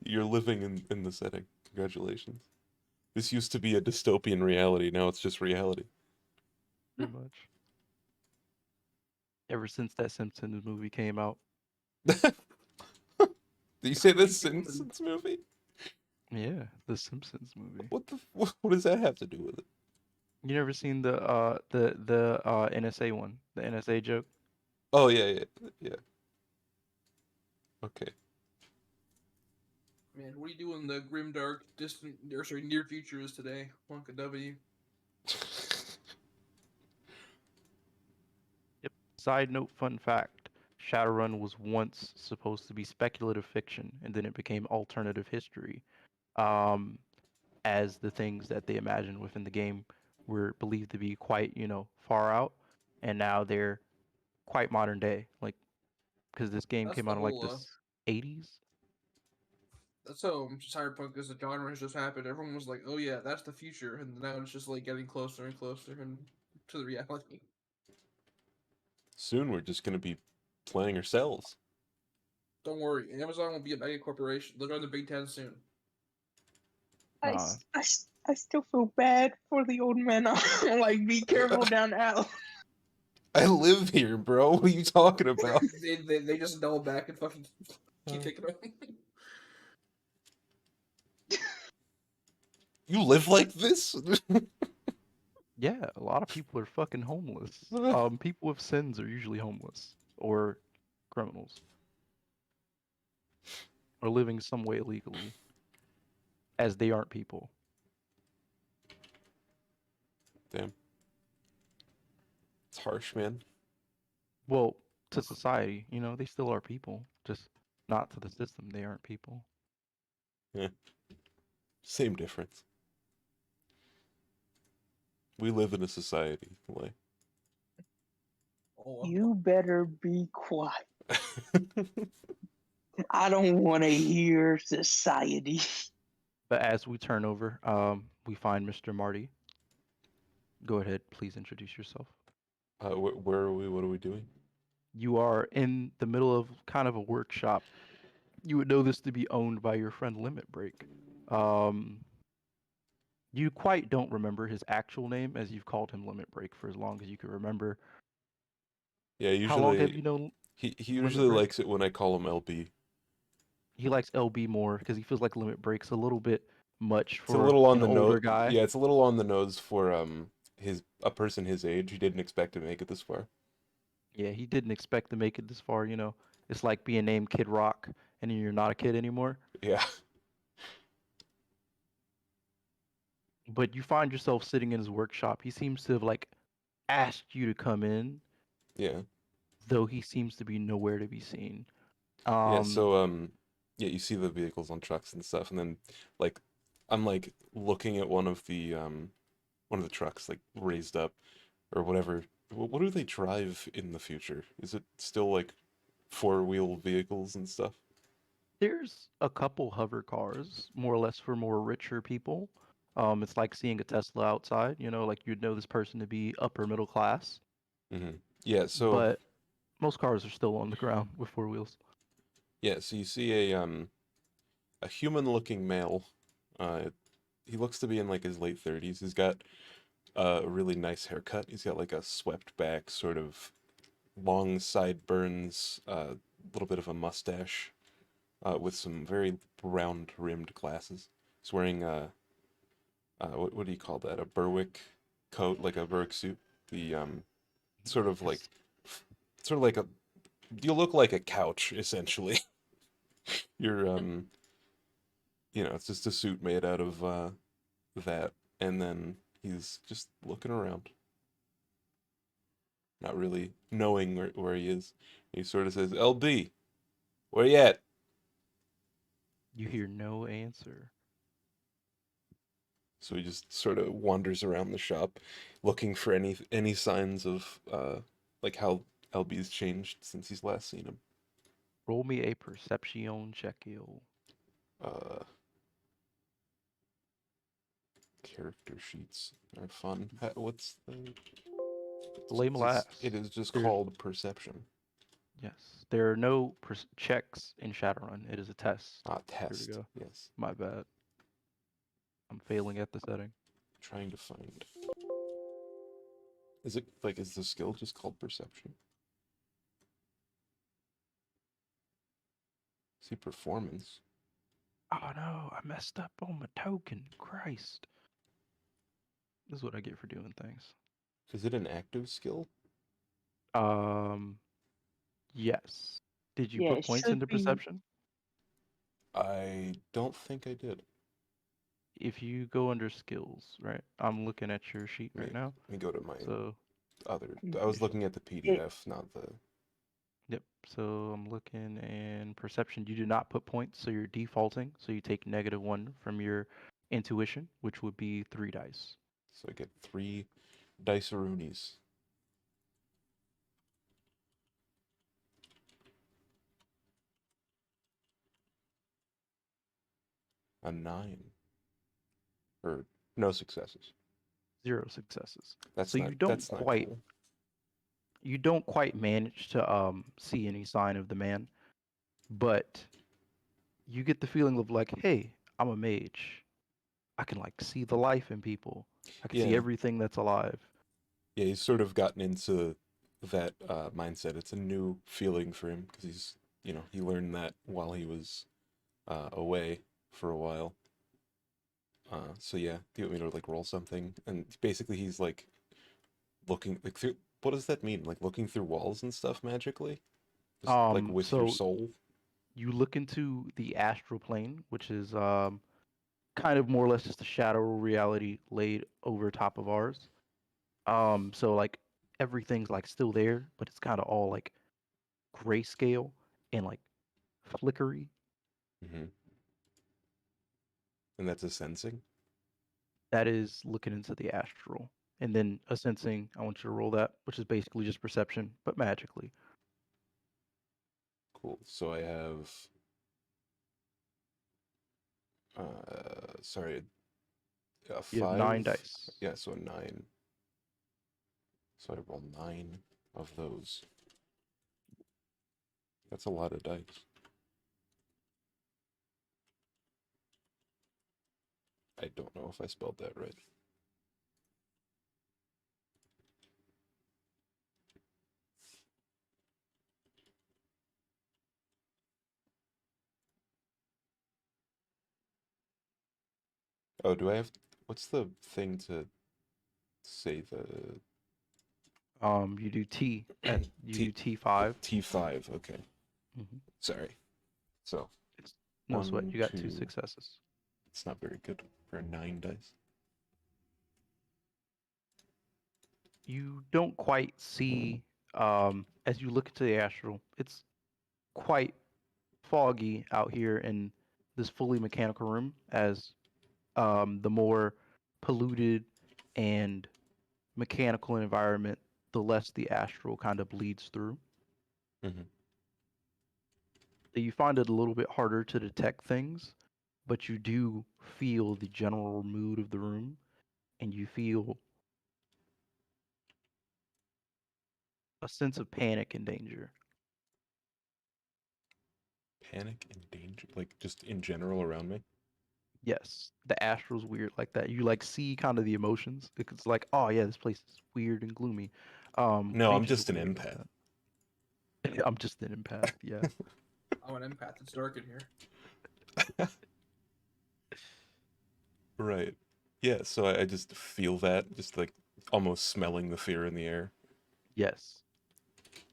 B: You're living in the setting. Congratulations. This used to be a dystopian reality. Now it's just reality.
A: Pretty much. Ever since that Simpsons movie came out.
B: Did you say the Simpsons movie?
A: Yeah, the Simpsons movie.
B: What does that have to do with it?
A: You never seen the NSA one, the NSA joke?
B: Oh yeah. Okay.
C: Man, what are you doing? The grim, dark, distant, or sorry, near future is today. Wonka W.
A: Yep. Side note, fun fact: Shadowrun was once supposed to be speculative fiction, and then it became alternative history, um, as the things that they imagined within the game were believed to be quite, far out, and now they're quite modern day. Like, because this game
C: That's
A: came
C: the
A: out in like
C: whole.
A: the 80s.
C: That's how cyberpunk as a genre has just happened. Everyone was like, "Oh yeah, that's the future," and now it's just like getting closer and closer and to the reality.
B: Soon we're just gonna be playing ourselves.
C: Don't worry, Amazon will be a mega corporation. They'll join the Big Ten soon.
A: Nah,
D: I still feel bad for the old man. I'm like, be careful down the alley.
B: I live here, bro. What are you talking about?
C: they just double back and fucking keep taking it.
B: You live like this?
A: yeah, a lot of people are fucking homeless. People with sins are usually homeless or criminals or living some way illegally, as they aren't people.
B: Damn. It's harsh, man.
A: Well, to society, you know, they still are people, just not to the system. They aren't people.
B: Yeah. Same difference. We live in a society, like.
C: Oh,
D: You better be quiet. I don't want to hear society.
A: But as we turn over, we find Mr. Marty. Go ahead, please introduce yourself.
B: Where are we? What are we doing?
A: You are in the middle of kind of a workshop. You would know this to be owned by your friend Limit Break. Um, you quite don't remember his actual name, as you've called him Limit Break for as long as you can remember.
B: Yeah,
A: How long have
B: usually
A: you known
B: he
A: Limit
B: usually
A: Break?
B: likes it when I call him LB.
A: He likes LB more because he feels like Limit Break's a little bit much
B: It's a
A: for
B: little on
A: an
B: the
A: older
B: nose.
A: guy.
B: Yeah, it's a little on the nose for a person his age. He didn't expect to make it this far.
A: Yeah, he didn't expect to make it this far, you know. It's like being named Kid Rock and then you're not a kid anymore.
B: Yeah.
A: But you find yourself sitting in his workshop. He seems to have like asked you to come in,
B: Yeah.
A: though he seems to be nowhere to be seen.
B: Yeah,
A: Um,
B: so yeah, you see the vehicles on trucks and stuff, and then like I'm like looking at one of the trucks like raised up or whatever. What do they drive in the future? Is it still like four-wheel vehicles and stuff?
A: there's a couple hover cars, more or less for more richer people. It's like seeing a Tesla outside, you know, like you'd know this person to be upper middle class,
B: Mm-hmm. Yeah, so
A: but most cars are still on the ground with four wheels.
B: yeah, so you see a human-looking male. Uh, he looks to be in like his late 30s. He's got a really nice haircut. He's got like a swept back sort of long sideburns, a little bit of a mustache, with some very round rimmed glasses. He's wearing what do you call that? A Berwick coat, like a Berwick suit. The sort of like
A: Yes.
B: sort of like a you look like a couch essentially. You're it's just a suit made out of that, and then he's just looking around, not really knowing where he is. He sort of says, "LB, where you at?"
A: You hear no answer.
B: So he just sort of wanders around the shop, looking for any signs of like how LB's changed since he's last seen him.
A: Roll me a perception check, yo.
B: Uh, Character sheets are fun. What's the?
A: Lame
B: It
A: last.
B: is just
A: There's
B: called perception.
A: yes, there are no checks in Shadowrun. It is a test. Here we
B: Test.
A: go.
B: Yes.
A: My bad. I'm failing at the setting.
B: Trying to find. Is the skill just called perception? See performance.
A: Oh no, I messed up on my token. Christ. This is what I get for doing things.
B: Is it an active skill?
A: Um, yes. Did you
D: Yeah,
A: put
D: it
A: points
D: should
A: into
D: be.
A: perception?
B: I don't think I did.
A: If you go under skills, right? I'm looking at your sheet
B: Let
A: right
B: me
A: now.
B: let me go to my
A: So,
B: other. I was
A: if
B: looking at the
D: It,
B: PDF, not the.
A: yep. So I'm looking in perception. You do not put points, so you're defaulting. So you take -1 from your intuition, which would be 3 dice.
B: So I get 3 dice-a-roonies. A 9. Or no successes.
A: 0 successes.
B: That's
A: So
B: not
A: quite
B: cool.
A: you don't quite manage to see any sign of the man, but you get the feeling of like, hey, I'm a mage. I can like see the life in people. I can see
B: Yeah.
A: everything that's alive.
B: Yeah, he's sort of gotten into that mindset. It's a new feeling for him because he learned that while he was away for a while. So yeah, do you want me to like roll something? And basically, he's like looking like through. What does that mean? Like looking through walls and stuff magically? Just like with your
A: So
B: soul?
A: you look into the astral plane, which is kind of more or less just a shadow reality laid over top of ours. So like everything's like still there, but it's kind of all like grayscale and like flickery.
B: Mm-hmm. And that's a sensing.
A: That is looking into the astral. And then a sensing, I want you to roll that, which is basically just perception, but magically.
B: Cool. So I have sorry, a
A: You have 9
B: 5.
A: dice.
B: Yeah, so a 9. So I roll 9 of those. That's a lot of dice. I don't know if I spelled that right. Oh, do I have? What's the thing to say the
A: You do T at you do
B: T
A: T5.
B: T5? Okay,
A: Hmm.
B: sorry. So
A: It's no sweat.
B: 1,
A: You got 2
B: 2.
A: successes.
B: It's not very good for a 9 dice.
A: You don't quite see as you look into the astral. It's quite foggy out here in this fully mechanical room as the more polluted and mechanical environment, the less the astral kind of bleeds through.
B: Mm-hmm.
A: So you find it a little bit harder to detect things, but you do feel the general mood of the room, and you feel a sense of panic and danger.
B: Panic and danger, like just in general around me.
A: Yes, the astral's weird like that. You like see kind of the emotions. It's like, oh yeah, this place is weird and gloomy.
B: No, I'm
A: Mages are
B: just an
A: weird like
B: empath.
A: that. I'm just an empath. Yeah.
C: I'm an empath. It's dark in here.
B: Right. Yeah, so I just feel that, just like almost smelling the fear in the air.
A: Yes.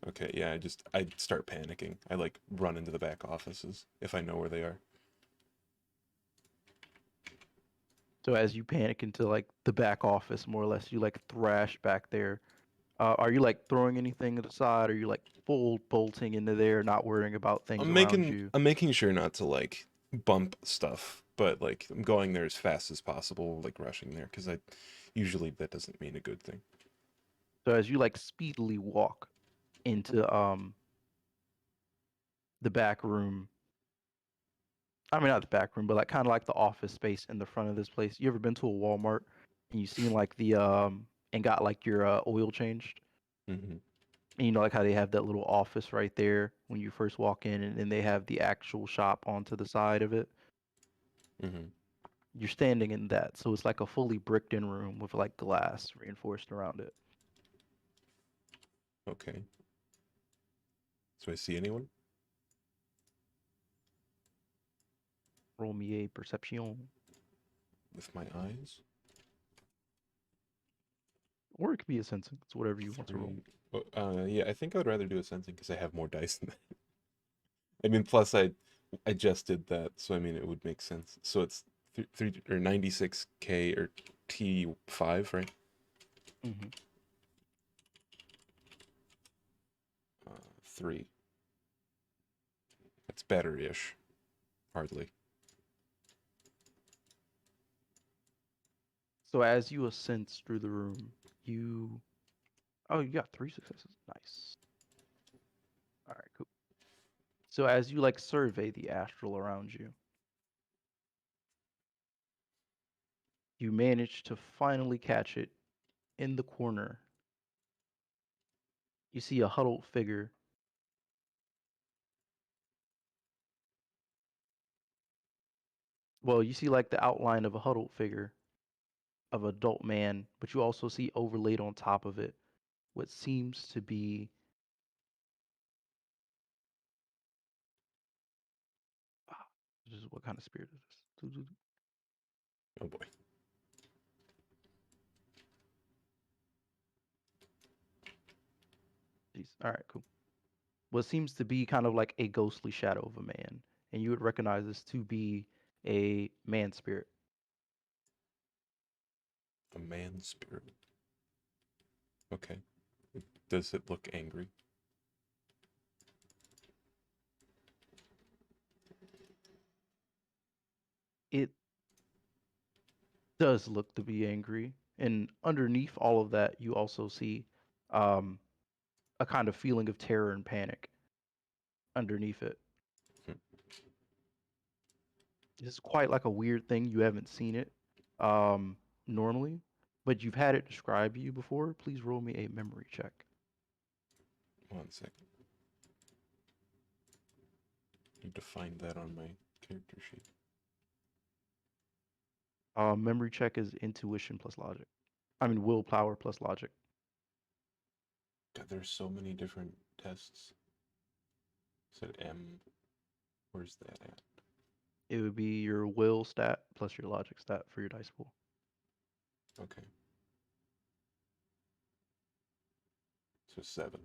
B: Okay, yeah, I start panicking. I like run into the back offices if I know where they are.
A: So as you panic into like the back office, more or less, you like thrash back there. Are you like throwing anything to the side? Are you like full bolting into there, not worrying about things around you?
B: I'm making sure not to like bump stuff, but like I'm going there as fast as possible, like rushing there, because I usually that doesn't mean a good thing.
A: So as you like speedily walk into the back room, I mean not the back room, but like kind of like the office space in the front of this place. You ever been to a Walmart and you seen like the and got like your oil changed?
B: Hmm.
A: And you know like how they have that little office right there when you first walk in, and then they have the actual shop onto the side of it.
B: Hmm.
A: You're standing in that, so it's like a fully bricked in room with like glass reinforced around it.
B: Okay. So I see anyone?
A: Roll me a perception,
B: With my eyes?
A: or it could be a sensing. It's whatever you want to roll.
B: 3. Oh, yeah, I think I would rather do a sensing because I have more dice than that. I mean, plus I just did that, so I mean it would make sense. So it's 96K or T5, right?
A: Hmm.
B: 3. That's better-ish. Hardly.
A: So as you ascend through the room, you oh you got 3 successes. Nice. All right, cool. So as you like survey the astral around you, You manage to finally catch it in the corner. You see a huddled figure. Well, you see like the outline of a huddled figure of an adult man, but you also see overlaid on top of it what seems to be this is what kind of spirit is this?
B: Oh boy.
A: Jeez. All right, cool. What seems to be kind of like a ghostly shadow of a man, and you would recognize this to be a man spirit.
B: A man spirit. Okay. Does it look angry?
A: It does look to be angry, and underneath all of that, you also see um, a kind of feeling of terror and panic underneath it.
B: Hmm.
A: It's quite like a weird thing. You haven't seen it normally, but you've had it described to you before. Please roll me a memory check.
B: 1 second. Need to find that on my character sheet.
A: Memory check is intuition plus logic. I mean, willpower plus logic.
B: God, there's so many different tests. Said M. Where's that at?
A: It would be your will stat plus your logic stat for your dice pool.
B: Okay. So 7.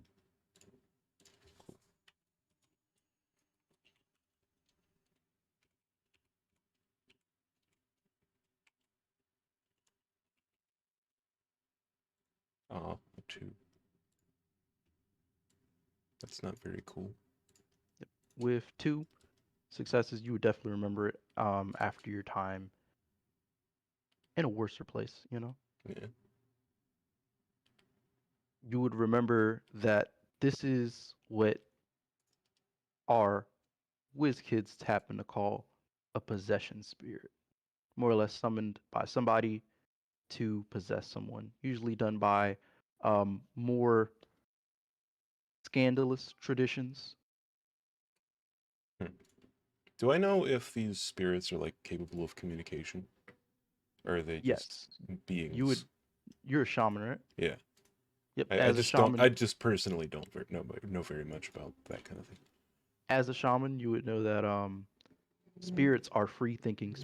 B: A 2. That's not very cool.
A: With 2 successes, you would definitely remember it after your time in a worser place, you know?
B: Yeah.
A: You would remember that this is what our whiz kids happen to call a possession spirit, more or less summoned by somebody to possess someone, usually done by more scandalous traditions.
B: Hmm. Do I know if these spirits are like capable of communication? Or are they just
A: Yes,
B: beings?
A: you're a shaman, right?
B: Yeah.
A: Yep.
B: I
A: As a
B: just don't.
A: shaman,
B: I just personally don't know very much about that kind of thing.
A: you would know that spirits are free thinking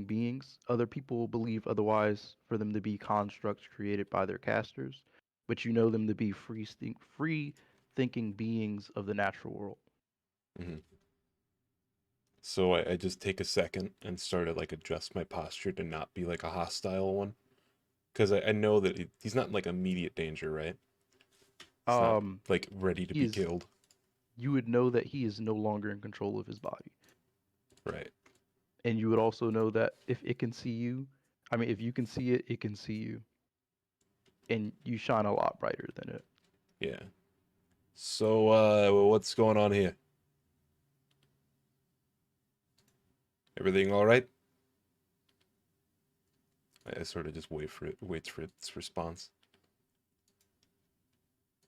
A: beings. Other people believe otherwise for them to be constructs created by their casters, but you know them to be free thinking beings of the natural world.
B: Hmm. So I just take a second and start to like adjust my posture to not be like a hostile one, because I know that he's not in like immediate danger, right? He's not
A: Um,
B: like ready to
A: he
B: be
A: is
B: killed,
A: you would know that he is no longer in control of his body.
B: right?
A: And you would also know that if it can see you, I mean, if you can see it, it can see you. And you shine a lot brighter than it.
B: Yeah. So what's going on here? Everything all right? I sort of just waits for its response.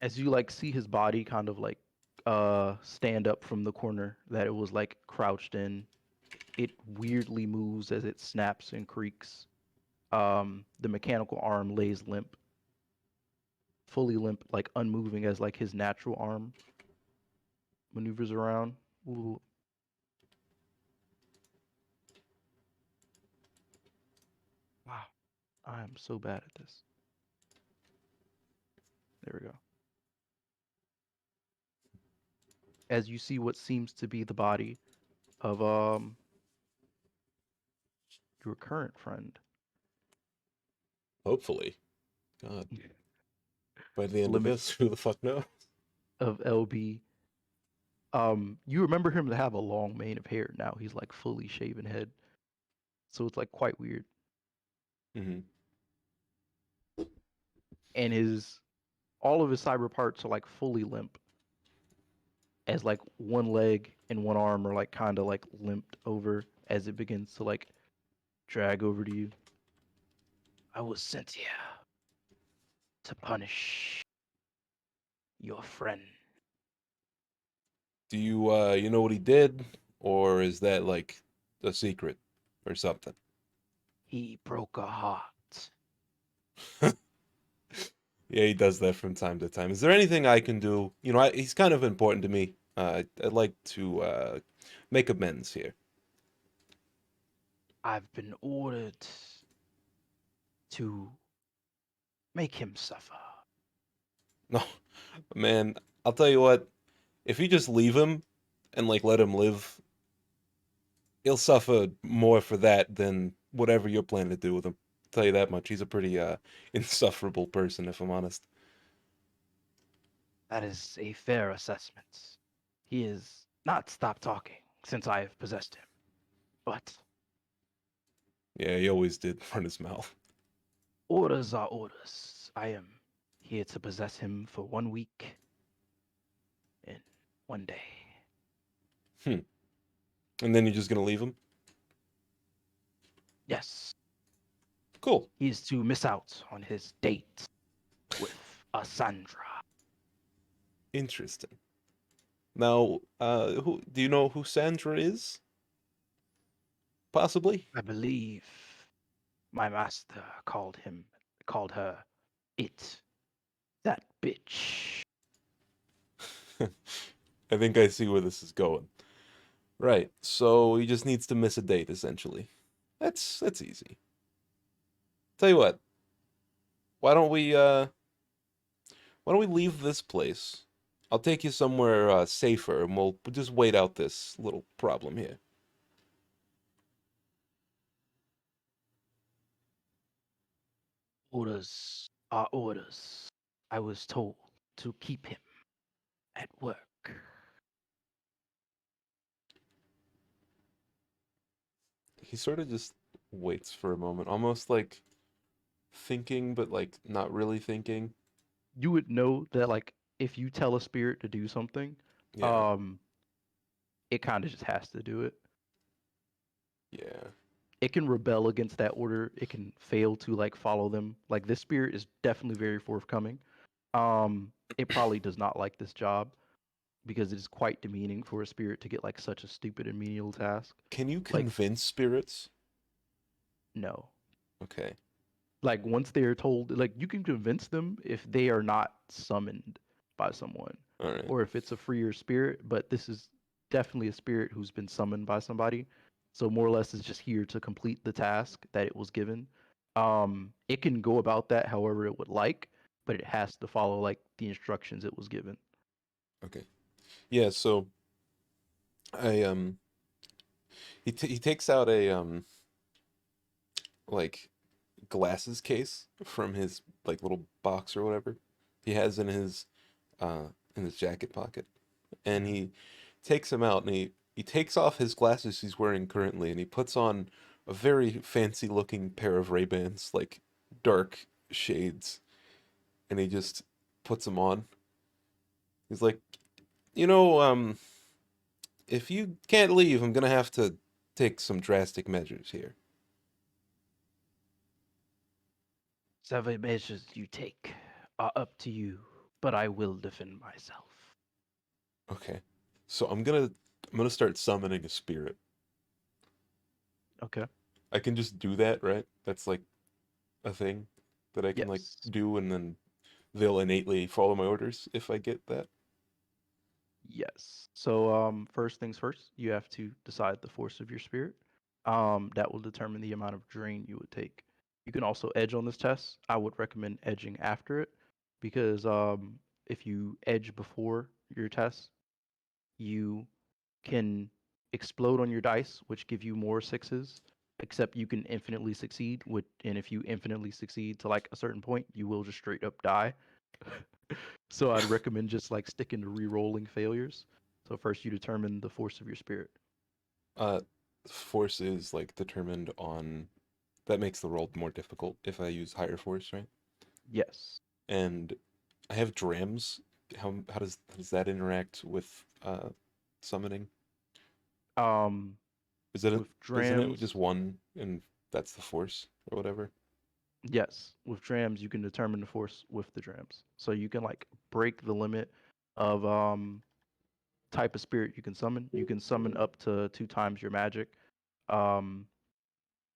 A: As you like see his body kind of like stand up from the corner that it was like crouched in, it weirdly moves as it snaps and creaks. The mechanical arm lays limp, fully limp, like unmoving as like his natural arm maneuvers around. Ooh. Wow, I am so bad at this. There we go. As you see what seems to be the body of your current friend.
B: Hopefully. God. By the end of
A: Limit
B: this, who the fuck knows?
A: of LB. You remember him to have a long mane of hair. Now he's like fully shaven head, so it's like quite weird.
B: Mm-hmm.
A: And his all of his cyber parts are like fully limp, as like one leg and one arm are like kind of like limped over as it begins to like drag over to you. I was sent here to punish your friend.
B: Do you know what he did, or is that like a secret or something?
A: He broke a heart.
B: Yeah, he does that from time to time. Is there anything I can do? You know, he's kind of important to me. I'd like to make amends here.
A: I've been ordered to make him suffer.
B: No, man, I'll tell you what. If you just leave him and like let him live, he'll suffer more for that than whatever you're planning to do with him. I'll tell you that much. He's a pretty insufferable person, if I'm honest.
A: That is a fair assessment. He has not stopped talking since I have possessed him. But
B: Yeah, he always did run his mouth.
A: orders are orders. I am here to possess him for 1 week and 1 day.
B: Hmm. And then you're just gonna leave him?
A: Yes,
B: Cool.
A: he is to miss out on his date with Sandra.
B: Interesting. Now, who do you know who Sandra is? Possibly.
A: I believe my master called her it. That bitch.
B: I think I see where this is going. Right. So he just needs to miss a date, essentially. That's easy. Tell you what. Why don't we leave this place? I'll take you somewhere safer, and we'll just wait out this little problem here.
A: Orders are orders. I was told to keep him at work.
B: He sort of just waits for a moment, almost like thinking, but like not really thinking.
A: You would know that like if you tell a spirit to do something,
B: Yeah,
A: um, it kind of just has to do it.
B: yeah.
A: It can rebel against that order. It can fail to like follow them. Like this spirit is definitely very forthcoming. It probably does not like this job because it is quite demeaning for a spirit to get like such a stupid and menial task.
B: Can you
A: Like
B: convince spirits?
A: no.
B: Okay,
A: Like once they are told, like you can convince them if they are not summoned by someone,
B: all right.
A: or if it's a freer spirit. But this is definitely a spirit who's been summoned by somebody, so more or less is just here to complete the task that it was given. It can go about that however it would like, but it has to follow like the instructions it was given.
B: Okay. Yeah, so I he takes out a like glasses case from his like little box or whatever he has uh in his jacket pocket, and he takes them out, and he takes off his glasses he's wearing currently, and he puts on a very fancy looking pair of Ray-Bans, like dark shades, and he just puts them on. He's like, you know, if you can't leave, I'm gonna have to take some drastic measures here.
A: Whatever measures you take are up to you, but I will defend myself.
B: Okay. So I'm gonna start summoning a spirit.
A: Okay.
B: I can just do that, right? That's like a thing that I can like
A: Yes.
B: do, and then they'll innately follow my orders if I get that.
A: Yes. So, first things first, you have to decide the force of your spirit. That will determine the amount of drain you would take. You can also edge on this test. I would recommend edging after it because if you edge before your test, you can explode on your dice, which give you more sixes. Except you can infinitely succeed. And if you infinitely succeed to like a certain point, you will just straight up die. So I'd recommend just like sticking to re-rolling failures. So first you determine the force of your spirit.
B: Uh, force is like determined on that makes the roll more difficult if I use higher force, right?
A: Yes.
B: And I have drams. How does that interact with summoning?
A: Um,
B: Is it
A: with
B: isn't it just
A: drams,
B: one and That's the force or whatever.
A: Yes, with drams you can determine the force with the drams. So you can like break the limit of type of spirit you can summon. You can summon up to 2 times your magic um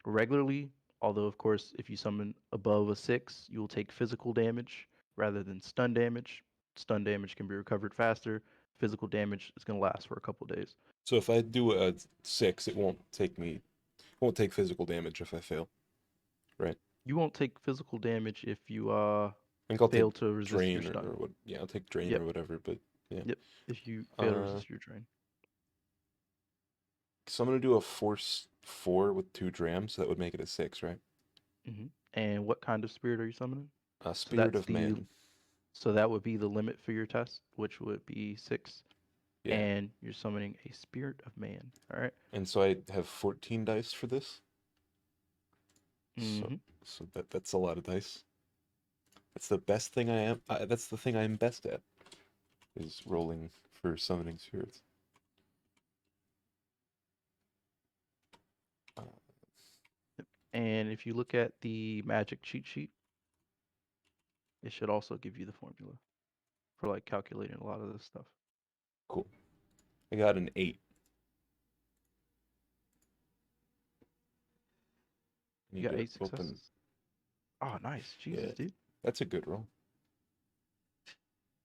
A: regularly, although of course if you summon above a 6, you will take physical damage rather than stun damage. Stun damage can be recovered faster. Physical damage is going to last for a couple days.
B: So if I do a 6, it won't take physical damage if I fail, right?
A: You won't take physical damage if you
B: I think I'll take
A: fail to resist your
B: drain
A: stun.
B: or what? Yeah, I'll take drain
A: Yep.
B: or whatever. But yeah.
A: Yep. If you fail to
B: Uh,
A: resist your drain.
B: so I'm gonna do a force 4 with 2 drams. So that would make it a 6, right?
A: And what kind of spirit are you summoning?
B: Spirit of Man.
A: So that would be the limit for your test, which would be 6.
B: Yeah.
A: And you're summoning a spirit of man. All right.
B: And so I have 14 dice for this.
A: Mm-hmm.
B: So that's a lot of dice. That's the best thing I am. That's the thing I am best at, is rolling for summoning spirits.
A: And if you look at the magic cheat sheet, it should also give you the formula for like calculating a lot of this stuff.
B: Cool. I got an 8.
A: You got
B: Need
A: 8
B: to open-
A: successes. Oh, nice. Jesus,
B: Yeah.
A: dude.
B: That's a good roll.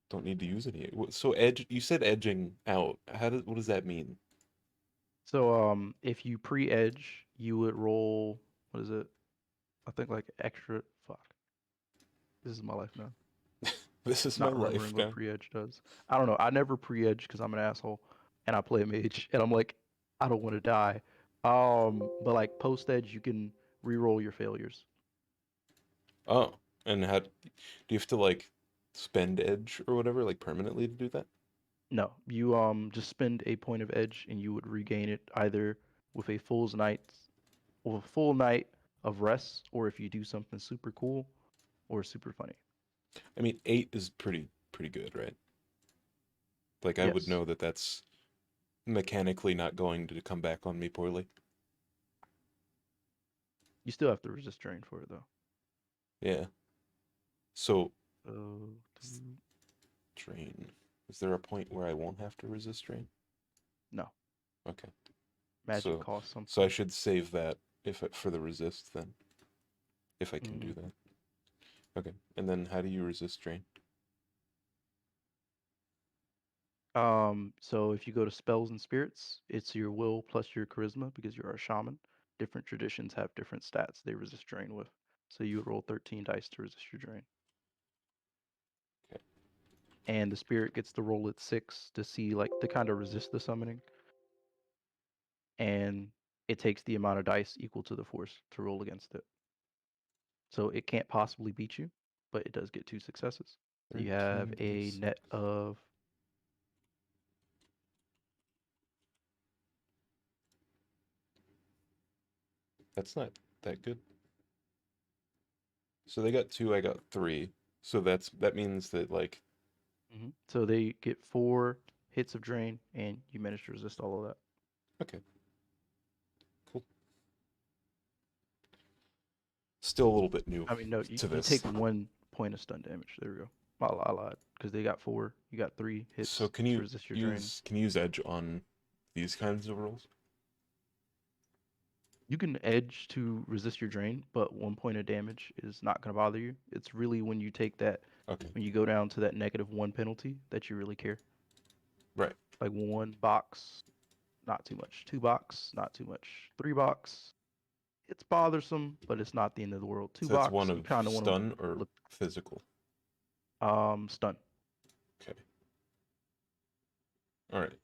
B: Don't need to use any. So edge. You said edging out. What does that mean?
A: So if you pre-edge, you would roll, what is it? I think like extra, fuck. This is my life now.
B: This is
A: Not
B: my life
A: remembering
B: now.
A: what pre-edge does. I don't know. I never pre-edge because I'm an asshole and I play a mage and I'm like, I don't want to die. But like post-edge, you can re-roll your failures.
B: Oh, and do you have to like spend edge or whatever, like permanently to do that?
A: No, you just spend a point of edge and you would regain it either with a full night of rest, or if you do something super cool or super funny.
B: I mean, 8 is pretty good, right? Like I would
A: Yes.
B: know that that's mechanically not going to come back on me poorly.
A: You still have to resist drain for it though.
B: Yeah. So
A: So
B: drain. Is there a point where I won't have to resist drain?
A: no,
B: Okay.
A: magic costs something.
B: So I should save that for the resist then, if I can do that. Okay. And then how do you resist drain?
A: So if you go to spells and spirits, it's your will plus your charisma because you're a shaman. Different traditions have different stats they resist drain with. So you would roll 13 dice to resist your drain.
B: Okay.
A: And the spirit gets to roll at 6 to see like to kind of resist the summoning. And it takes the amount of dice equal to the force to roll against it. So it can't possibly beat you, but it does get 2 successes. So you have
B: 13
A: a
B: dice.
A: net of
B: That's not that good. So they got 2, I got 3. So that means that like
A: So they get 4 hits of drain, and you manage to resist all of that.
B: okay. Cool. Still a little bit new
A: I mean, no, you
B: to this.
A: take 1 point of stun damage. There we go. I lied because they got 4. You got 3 hits
B: So can
A: to
B: you
A: resist your drain.
B: can you use edge on these kinds of rolls?
A: You can edge to resist your drain, but 1 point of damage is not going to bother you. It's really when you take that,
B: Okay.
A: when you go down to that -1 penalty that you really care.
B: Right.
A: Like 1 box, not too much. 2 box, not too much. 3 box, it's bothersome, but it's not the end of the world. 2
B: So that's
A: box,
B: one
A: you
B: of
A: kind of want
B: stun
A: to
B: or
A: look
B: physical.
A: stun.
B: Okay. All right.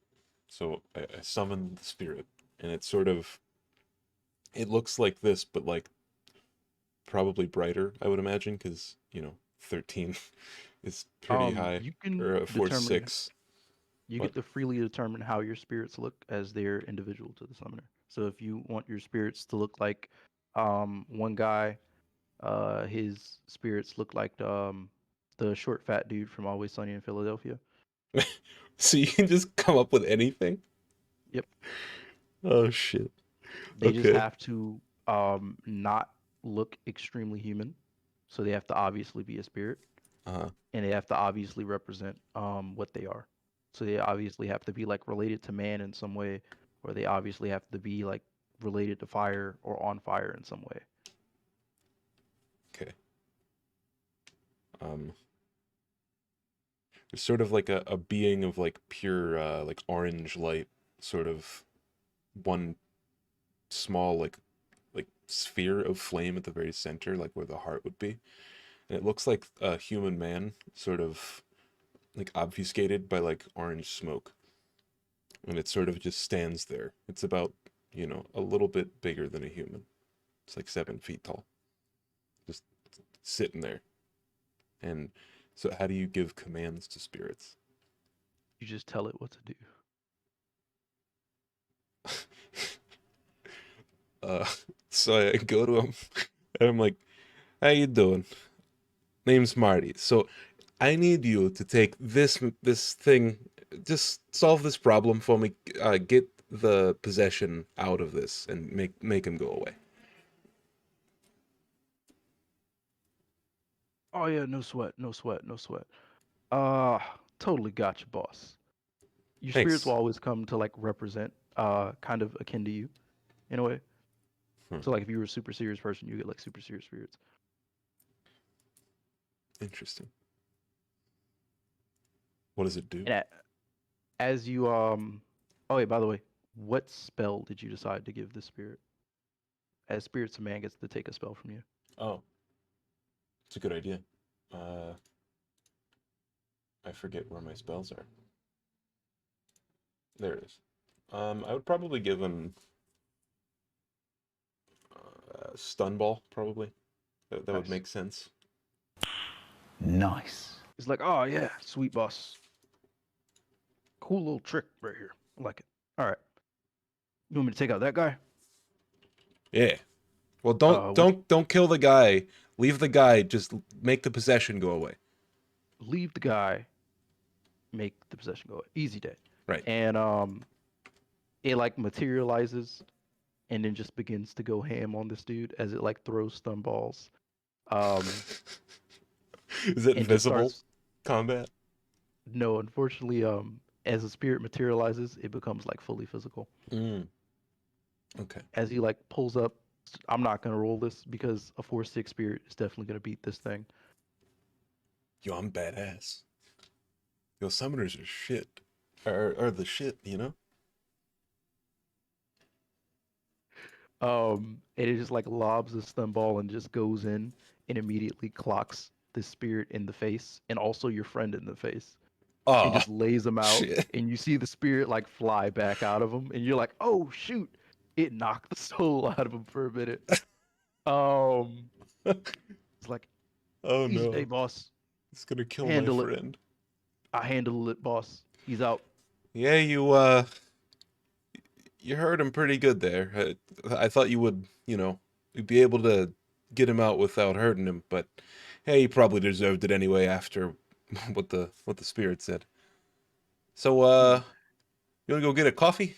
B: So I summon the spirit, and it looks like this, but like probably brighter, I would imagine, because 13 is pretty high,
A: You can
B: or a force
A: determine
B: 6.
A: You
B: What?
A: get to freely determine how your spirits look as they're individual to the summoner. So if you want your spirits to look like one guy, his spirits look like the short fat dude from Always Sunny in Philadelphia.
B: So you can just come up with anything?
A: Yep.
B: Oh shit.
A: They just
B: Okay.
A: have to not look extremely human. So they have to obviously be a spirit,
B: Uh-huh.
A: and they have to obviously represent what they are. So they obviously have to be like related to man in some way, or they obviously have to be like related to fire or on fire in some way.
B: Okay. There's sort of like a being of like pure like orange light, sort of one small like sphere of flame at the very center, like where the heart would be. And it looks like a human man, sort of like obfuscated by like orange smoke. And it sort of just stands there. It's about, a little bit bigger than a human. It's like 7 feet tall. Just sitting there. And so how do you give commands to spirits?
A: You just tell it what to do.
B: uh so I go to him and I'm like, how you doing? Name's Marty. So I need you to take this thing, just solve this problem for me, get the possession out of this and make him go away.
A: Oh yeah, no sweat, no sweat, no sweat. Totally got you, boss. Your spirits will
B: Thanks.
A: always come to like represent kind of akin to you in a way.
B: Hmm.
A: So like if you were a super serious person, you get like super serious spirits.
B: Interesting. What does it do?
A: And as you oh wait, by the way, what spell did you decide to give this spirit? As spirits, a man gets to take a spell from you.
B: Oh, it's a good idea. uh I forget where my spells are. There it is. I would probably give him stun ball, probably. That would
A: Nice.
B: make sense.
E: Nice.
A: He's like, oh yeah, sweet boss. Cool little trick right here. I like it. All right. You want me to take out that guy?
B: Yeah. Well, don't
A: Which
B: don't don't kill the guy. Leave the guy. Just make the possession go away.
A: leave the guy, make the possession go. Easy day.
B: Right.
A: And it like materializes and then just begins to go ham on this dude as it like throws stun balls. Um
B: Is it
A: and just
B: invisible
A: starts
B: combat?
A: no, unfortunately, as the spirit materializes, it becomes like fully physical.
B: Mm. Okay.
A: As he like pulls up, I'm not gonna roll this because a 4/6 spirit is definitely gonna beat this thing.
B: Yo, I'm badass. Yo, summoners are shit. Are the shit.
A: And it just like lobs a stun ball and just goes in and immediately clocks the spirit in the face and also your friend in the face and
B: Oh,
A: just lays him out.
B: shit.
A: And you see the spirit like fly back out of him, and you're like, "Oh shoot!" It knocked the soul out of him for a minute. Um, it's like,
B: Oh
A: "Easy day,
B: no.
A: boss.
B: It's gonna kill my
A: Handle it.
B: friend.
A: I handle it, boss. He's out."
B: Yeah, you hurt him pretty good there. I thought you would, you'd be able to get him out without hurting him, but hey, he probably deserved it anyway after what the spirit said. So,
A: Hmm.
B: you wanna go get a coffee?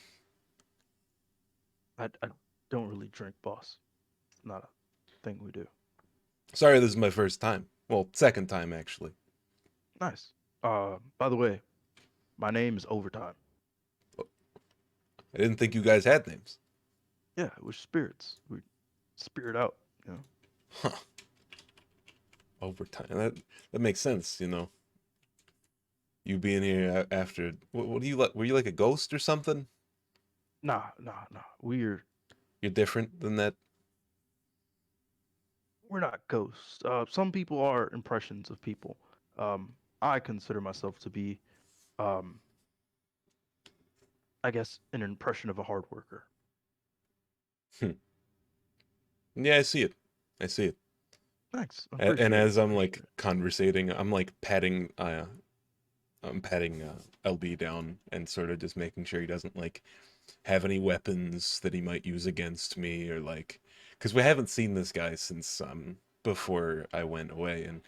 A: I don't really drink, boss. Not a thing we do.
B: Sorry, this is my first time. Well, second time actually.
A: Nice. By the way, my name is Overtime.
B: I didn't think you guys had names.
A: Yeah, we're spirits. We spirit out. You know.
B: Huh. Overtime. That makes sense. You being here after. What do you like? Were you like a ghost or something?
A: Nah, nah, nah.
B: You're different than that.
A: We're not ghosts. Some people are impressions of people. I consider myself to be, um, I guess, an impression of a hard worker.
B: Hmm. Yeah, I see it. I see it.
A: Thanks. I
B: And
A: appreciate it.
B: as I'm
A: Appreciate
B: like
A: it.
B: conversating, I'm like patting LB down and sort of just making sure he doesn't like have any weapons that he might use against me or like, because we haven't seen this guy since before I went away, and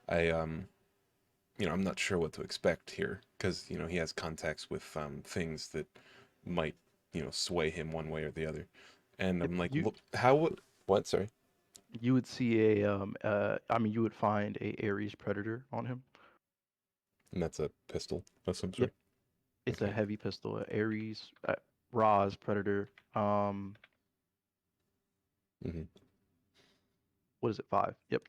B: I I'm not sure what to expect here because he has contacts with things that might sway him one way or the other, and
A: Yep.
B: I'm like,
A: You
B: look, how would What? Sorry.
A: You would see I mean, you would find a Ares Predator on him.
B: And that's a pistol of some
A: Yep.
B: sort.
A: It's a
B: Okay.
A: heavy pistol, a Ares Raz Predator.
B: Hmm.
A: What is it? 5. Yep.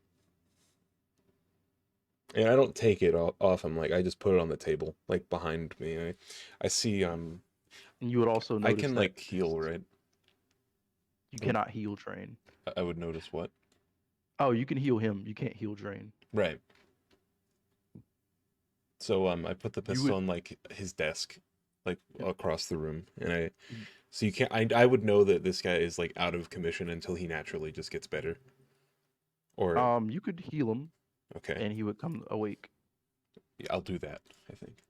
B: And I don't take it off him. Like I just put it on the table, like behind me. I see.
A: And you would also
B: I
A: notice
B: can
A: that
B: like heal, right?
A: you
B: I would.
A: cannot heal Drain.
B: I would notice what?
A: Oh, you can heal him. You can't heal Drain.
B: Right. So I put the
A: You
B: pistol
A: would.
B: on like his desk, like
A: Yep.
B: across the room, and
A: y-
B: so you can't. I would know that this guy is like out of commission until he naturally just gets better. Or
A: You could heal him,
B: okay,
A: and he would come awake.
B: yeah, I'll do that. I think.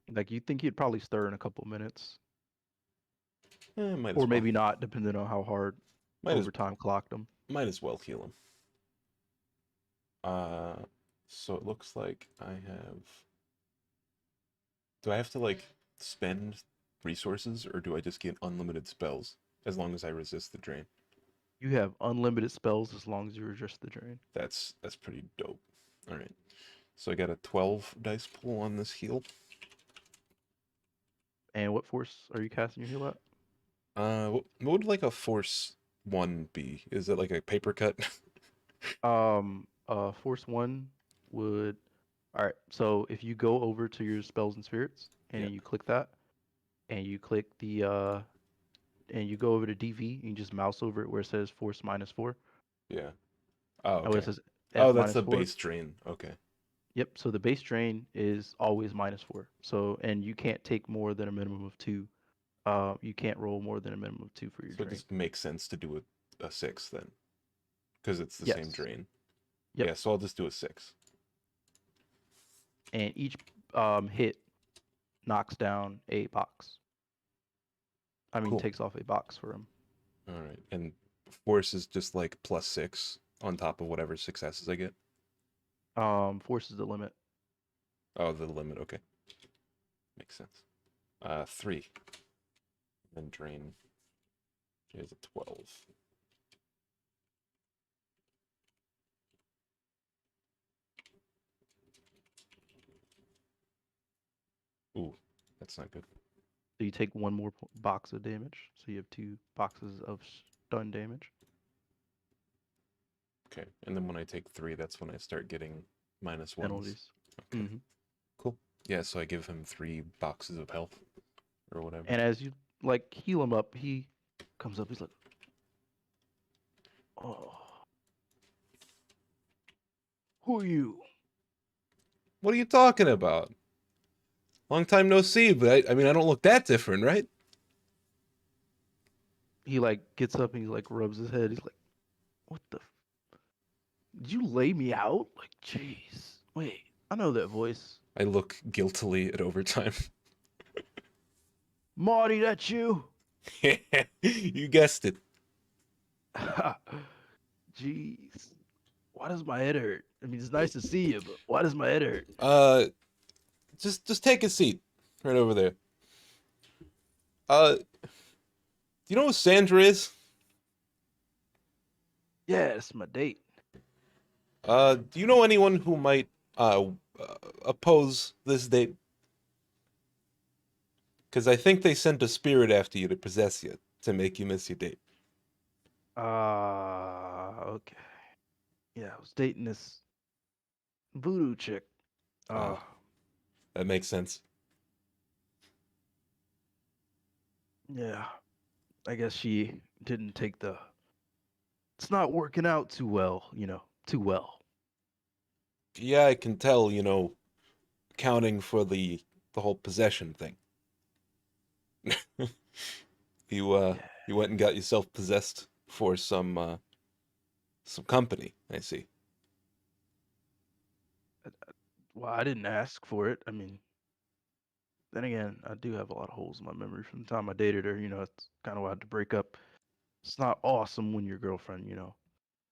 A: Like you think he'd probably stir in a couple minutes,
B: Might
A: or
B: as well.
A: maybe not, depending on how hard
B: Might as
A: overtime clocked him.
B: might as well heal him. So it looks like I have. Do I have to like spend resources, or do I just get unlimited spells as long as I resist the drain?
A: You have unlimited spells as long as you resist the Drain.
B: That's pretty dope. All right. So I got a 12 dice pool on this heal.
A: And what force are you casting your heal at?
B: What would like a force 1 be? Is it like a paper cut?
A: Force 1 would. All right. So if you go over to your spells and spirits, and
B: Yeah.
A: you click that, and you click the and you go over to DV, and you just mouse over it where it says Force -4.
B: Yeah. Oh,
A: Oh, it
B: okay.
A: says
B: Oh,
A: F
B: that's the
A: -4.
B: base drain. Okay.
A: Yep. So the base drain is always -4. So and you can't take more than a minimum of 2. You can't roll more than a minimum of 2 for your
B: So it
A: drain.
B: just makes sense to do a 6 then, because it's the same
A: Yes.
B: drain.
A: Yep.
B: Yeah, so I'll just do a 6.
A: And each hit knocks down a box. I mean,
B: Cool.
A: takes off a box for him.
B: All right. And force is just like +6 on top of whatever successes I get.
A: Force is the limit.
B: Oh, the limit. Okay. Makes sense. 3. And drain is a 12. Ooh, that's not good.
A: So you take one more box of damage. So you have 2 boxes of stun damage.
B: Okay, and then when I take 3, that's when I start getting -1s.
A: Penalties.
B: Okay,
A: Hmm.
B: cool. Yeah, so I give him 3 boxes of health, or whatever.
A: And as you like heal him up, he comes up. He's like, "Oh, who are you?"
B: What are you talking about? Long time no see, but I mean, I don't look that different, right?
A: He like gets up and he like rubs his head. He's like, "What the? Did you lay me out? Like, jeez. Wait, I know that voice.
B: I look guiltily at overtime.
A: Marty, that's you."
B: You guessed it.
A: Jeez. Why does my head hurt? I mean, it's nice to see you, but why does my head hurt?
B: Just take a seat right over there. Do you know who Sandra is?
A: Yeah, it's my date.
B: Do you know anyone who might oppose this date? Because I think they sent a spirit after you to possess you, to make you miss your date.
A: Okay. Yeah, I was dating this voodoo chick.
B: Ah, that makes sense.
A: Yeah. I guess she didn't take the. It's not working out too well, too well.
B: Yeah, I can tell, accounting for the whole possession thing. You
A: Yeah.
B: you went and got yourself possessed for some company, I see.
A: Well, I didn't ask for it. I mean, then again, I do have a lot of holes in my memory from the time I dated her. It's kind of why I had to break up. It's not awesome when your girlfriend,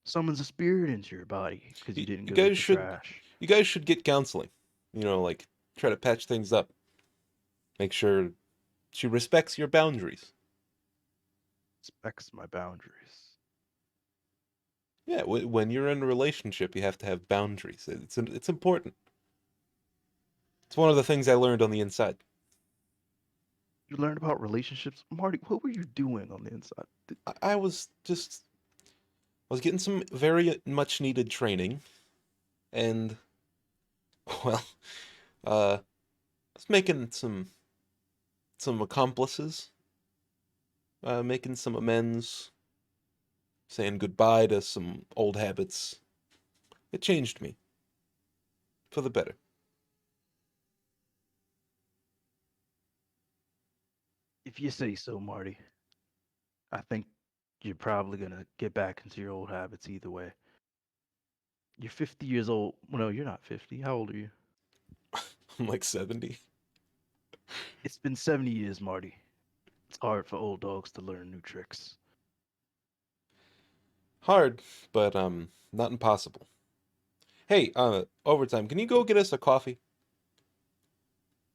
A: summons a spirit into your body because you
B: You,
A: didn't
B: you
A: go get
B: guys
A: the
B: should
A: trash.
B: you guys should get counseling. Like try to patch things up. Make sure she respects your boundaries.
A: Respects my boundaries.
B: Yeah, when you're in a relationship, you have to have boundaries. It's important. It's one of the things I learned on the inside.
A: You learned about relationships, Marty. What were you doing on the inside?
B: I was getting some very much needed training, and well, I was making some accomplices, making some amends, saying goodbye to some old habits. It changed me for the better.
A: If you say so, Marty. I think you're probably gonna get back into your old habits either way. You're 50 years old. Well, no, you're not 50. How old are you?
B: I'm like 70.
A: It's been 70 years, Marty. It's hard for old dogs to learn new tricks.
B: Hard, but not impossible. Hey, overtime, can you go get us a coffee?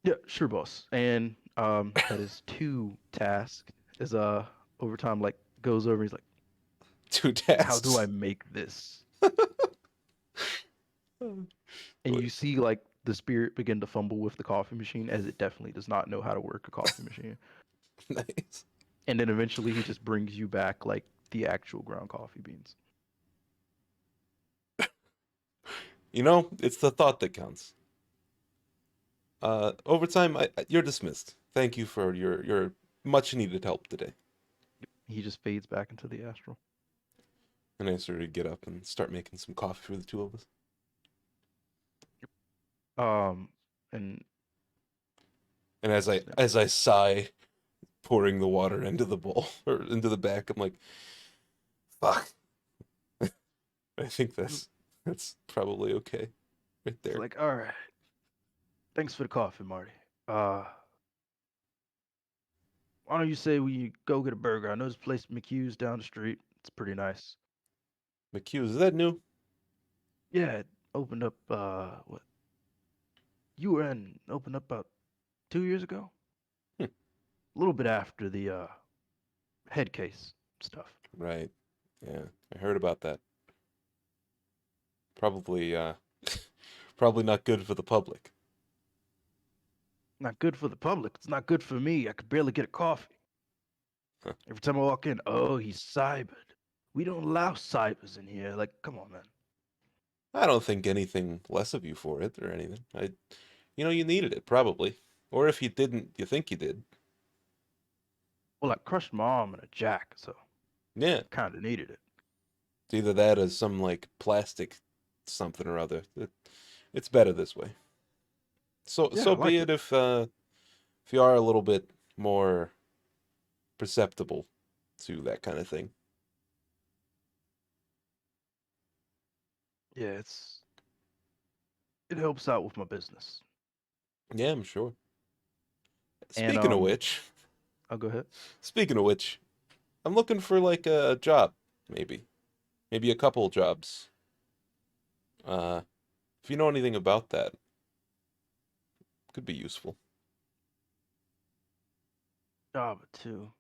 A: Yeah, sure, boss. And that is two tasks. As overtime like goes over, he's like,
B: Two
A: "How do I
B: tasks.
A: make this?" And you see like the spirit begin to fumble with the coffee machine, as it definitely does not know how to work a coffee machine.
B: Nice.
A: And then eventually he just brings you back like the actual ground coffee beans.
B: You know, it's the thought that counts. Overtime, you're dismissed. Thank you for your much needed help today.
A: He just fades back into the astral.
B: And I sort of get up and start making some coffee for the two of us.
A: Um, and
B: And as I
A: snap.
B: as I sigh, pouring the water into the bowl or into the back, I'm like, fuck. I think that's probably okay, right
A: It's
B: there.
A: like, all right, thanks for the coffee, Marty. Uh, why don't you say we go get a burger? I know this place McHugh's down the street. It's pretty nice.
B: McHugh, is that new?
A: Yeah, it opened up. What you were in opened up about 2 years ago.
B: Hmm,
A: A little bit after the head case stuff.
B: right. Yeah, I heard about that. Probably probably not good for the public.
A: Not good for the public. It's not good for me. I could barely get a coffee.
B: Huh.
A: Every time I walk in, oh, he's cybered. We don't allow cybers in here. Like, come on, man.
B: I don't think anything less of you for it or anything. You needed it probably. Or if you didn't, you think you did.
A: Well, I crushed my arm in a jack, so
B: Yeah,
A: kind of needed it.
B: it's either that or some like plastic something or other. It's better this way. So
A: Yeah, I
B: so be
A: like
B: it
A: it.
B: if you are a little bit more perceptible to that kind of thing.
A: Yeah, it helps out with my business.
B: Yeah, I'm sure.
A: And
B: Speaking of which,
A: I'll go ahead.
B: speaking of which, I'm looking for like a job, maybe a couple jobs. Uh, if you know anything about that, could be useful.
A: Job or two.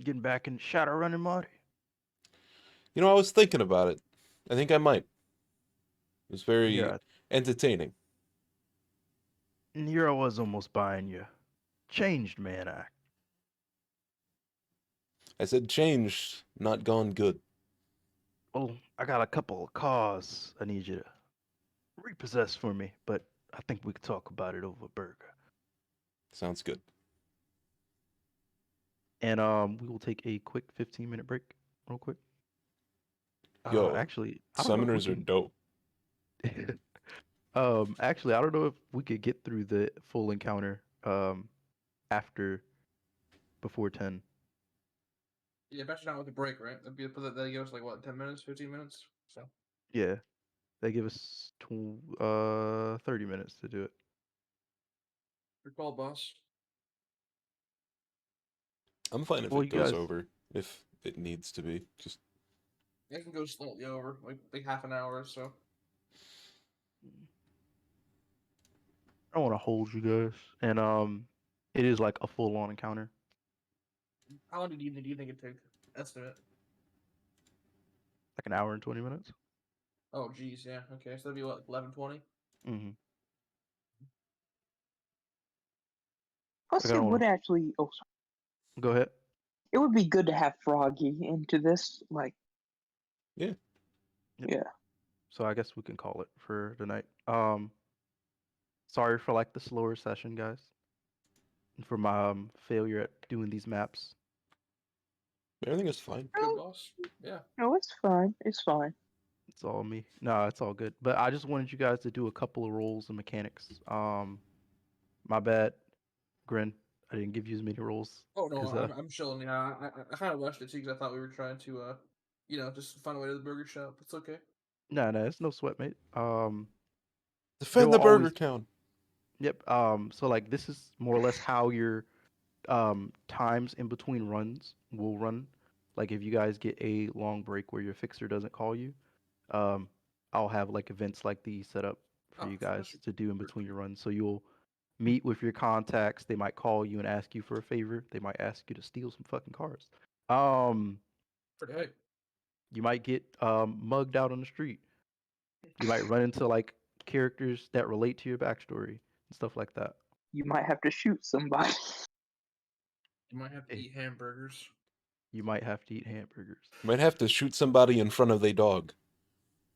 A: Getting back in shadow running, Marty.
B: You know, I was thinking about it. I think I might. It was very
A: Here,
B: entertaining.
A: and here I was almost buying you. Changed man act.
B: I said changed, not gone good.
A: Well, I got a couple of cars I need you to repossess for me, but I think we could talk about it over a burger.
B: Sounds good.
A: And we will take a quick 15-minute break, real quick.
B: Yo,
A: Actually, I don't know if we
B: summoners are
A: can.
B: dope.
A: Actually, I don't know if we could get through the full encounter after before 10.
C: Yeah, especially not with the break, right? That'd give us like what, 10 minutes, 15 minutes? So
A: Yeah, they give us 30 minutes to do it.
C: your call, boss.
B: I'm fine if
A: Well,
B: it
A: you
B: goes
A: guys,
B: over, if it needs to be. Just
C: It can go slightly over, like half an hour or so.
A: I don't want to hold you guys, and it is like a full-on encounter.
C: How long do you think it took? Estimate.
A: Like an hour and 20 minutes.
C: Oh, geez, yeah. Okay, so that'd be what, 11:20?
A: Mm-hmm.
D: Plus,
A: Like I
D: it
A: don't
D: would
A: know.
D: actually. Oh, sorry.
A: Go ahead.
D: It would be good to have Froggy into this. Like,
B: Yeah.
A: Yep.
D: yeah.
A: So I guess we can call it for tonight. Sorry for like the slower session, guys, and for my failure at doing these maps.
B: Everything is fine.
C: Good
D: No,
C: boss. Yeah.
D: no, it's fine. It's fine.
A: It's all me. No, it's all good. But I just wanted you guys to do a couple of roles and mechanics. My bad, Grin. I didn't give you as many roles
C: Oh no,
A: because
C: I'm chilling. Yeah, I kind of rushed it too because I thought we were trying to just find a way to the burger shop. It's okay.
A: no, it's no sweat, mate. There
B: Defend
A: will
B: the Burger
A: always
B: Town.
A: Yep. So like this is more or less how your times in between runs will run. Like if you guys get a long break where your fixer doesn't call you, um, I'll have like events like these set up for
C: Oh,
A: you
C: that's
A: guys to do in between your runs. So you'll meet with your contacts. They might call you and ask you for a favor. They might ask you to steal some fucking cars. Um,
C: pretty hype.
A: you might get mugged out on the street. You might run into like characters that relate to your backstory and stuff like that.
D: You might have to shoot somebody.
C: You might have to
A: Eh,
C: eat hamburgers.
A: You might have to eat hamburgers
B: Might have to shoot somebody in front of their dog.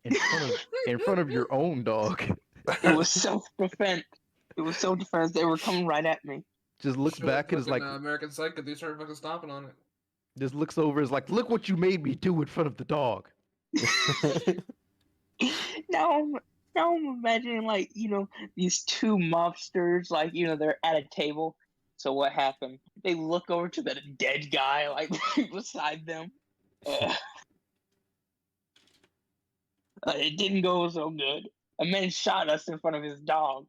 A: in front of your own dog.
D: It was self-defense. It was self-defense. They were coming right at me.
A: Just looks
C: Show
A: back and is
C: fucking
A: like,
C: American Psycho. They started fucking stomping on it.
A: just looks over, is like, look what you made me do in front of the dog.
D: now I'm now I'm imagining like these two mobsters like they're at a table. So what happened? They look over to the dead guy like beside them. Uh, it didn't go so good. A man shot us in front of his dog.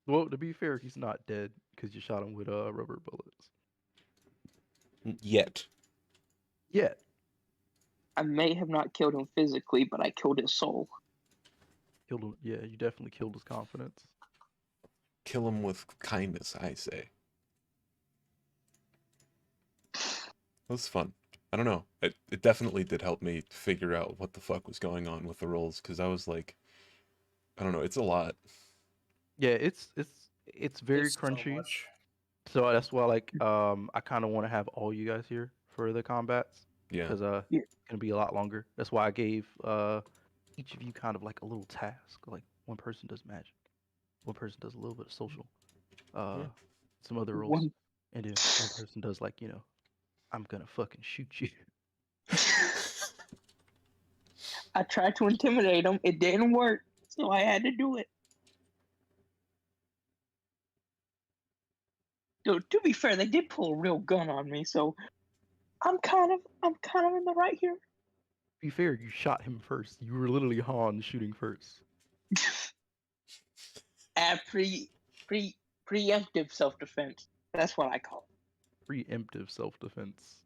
A: Well, to be fair, he's not dead because you shot him with rubber bullets.
B: Yet.
A: Yet.
D: I may have not killed him physically, but I killed his soul.
A: Killed him. Yeah, you definitely killed his confidence.
B: Kill him with kindness, I say. It was fun. I don't know. It definitely did help me figure out what the fuck was going on with the roles, because I was like, I don't know, it's a lot.
A: Yeah, it's very
C: It's so
A: crunchy.
C: much.
A: So that's why like I kind of want to have all you guys here for the combats
B: Yeah.
A: because
D: Yeah.
A: it's gonna be a lot longer. That's why I gave each of you kind of like a little task. Like one person does magic, one person does a little bit of social,
B: Yeah.
A: some other roles,
D: One.
A: and then one person does like I'm gonna fucking shoot you.
D: I tried to intimidate him. It didn't work, so I had to do it. So, to be fair, they did pull a real gun on me, so I'm kind of in the right here.
A: Be fair, you shot him first. You were literally Han shooting first.
D: Preemptive self-defense. That's what I call
A: Preemptive self-defense.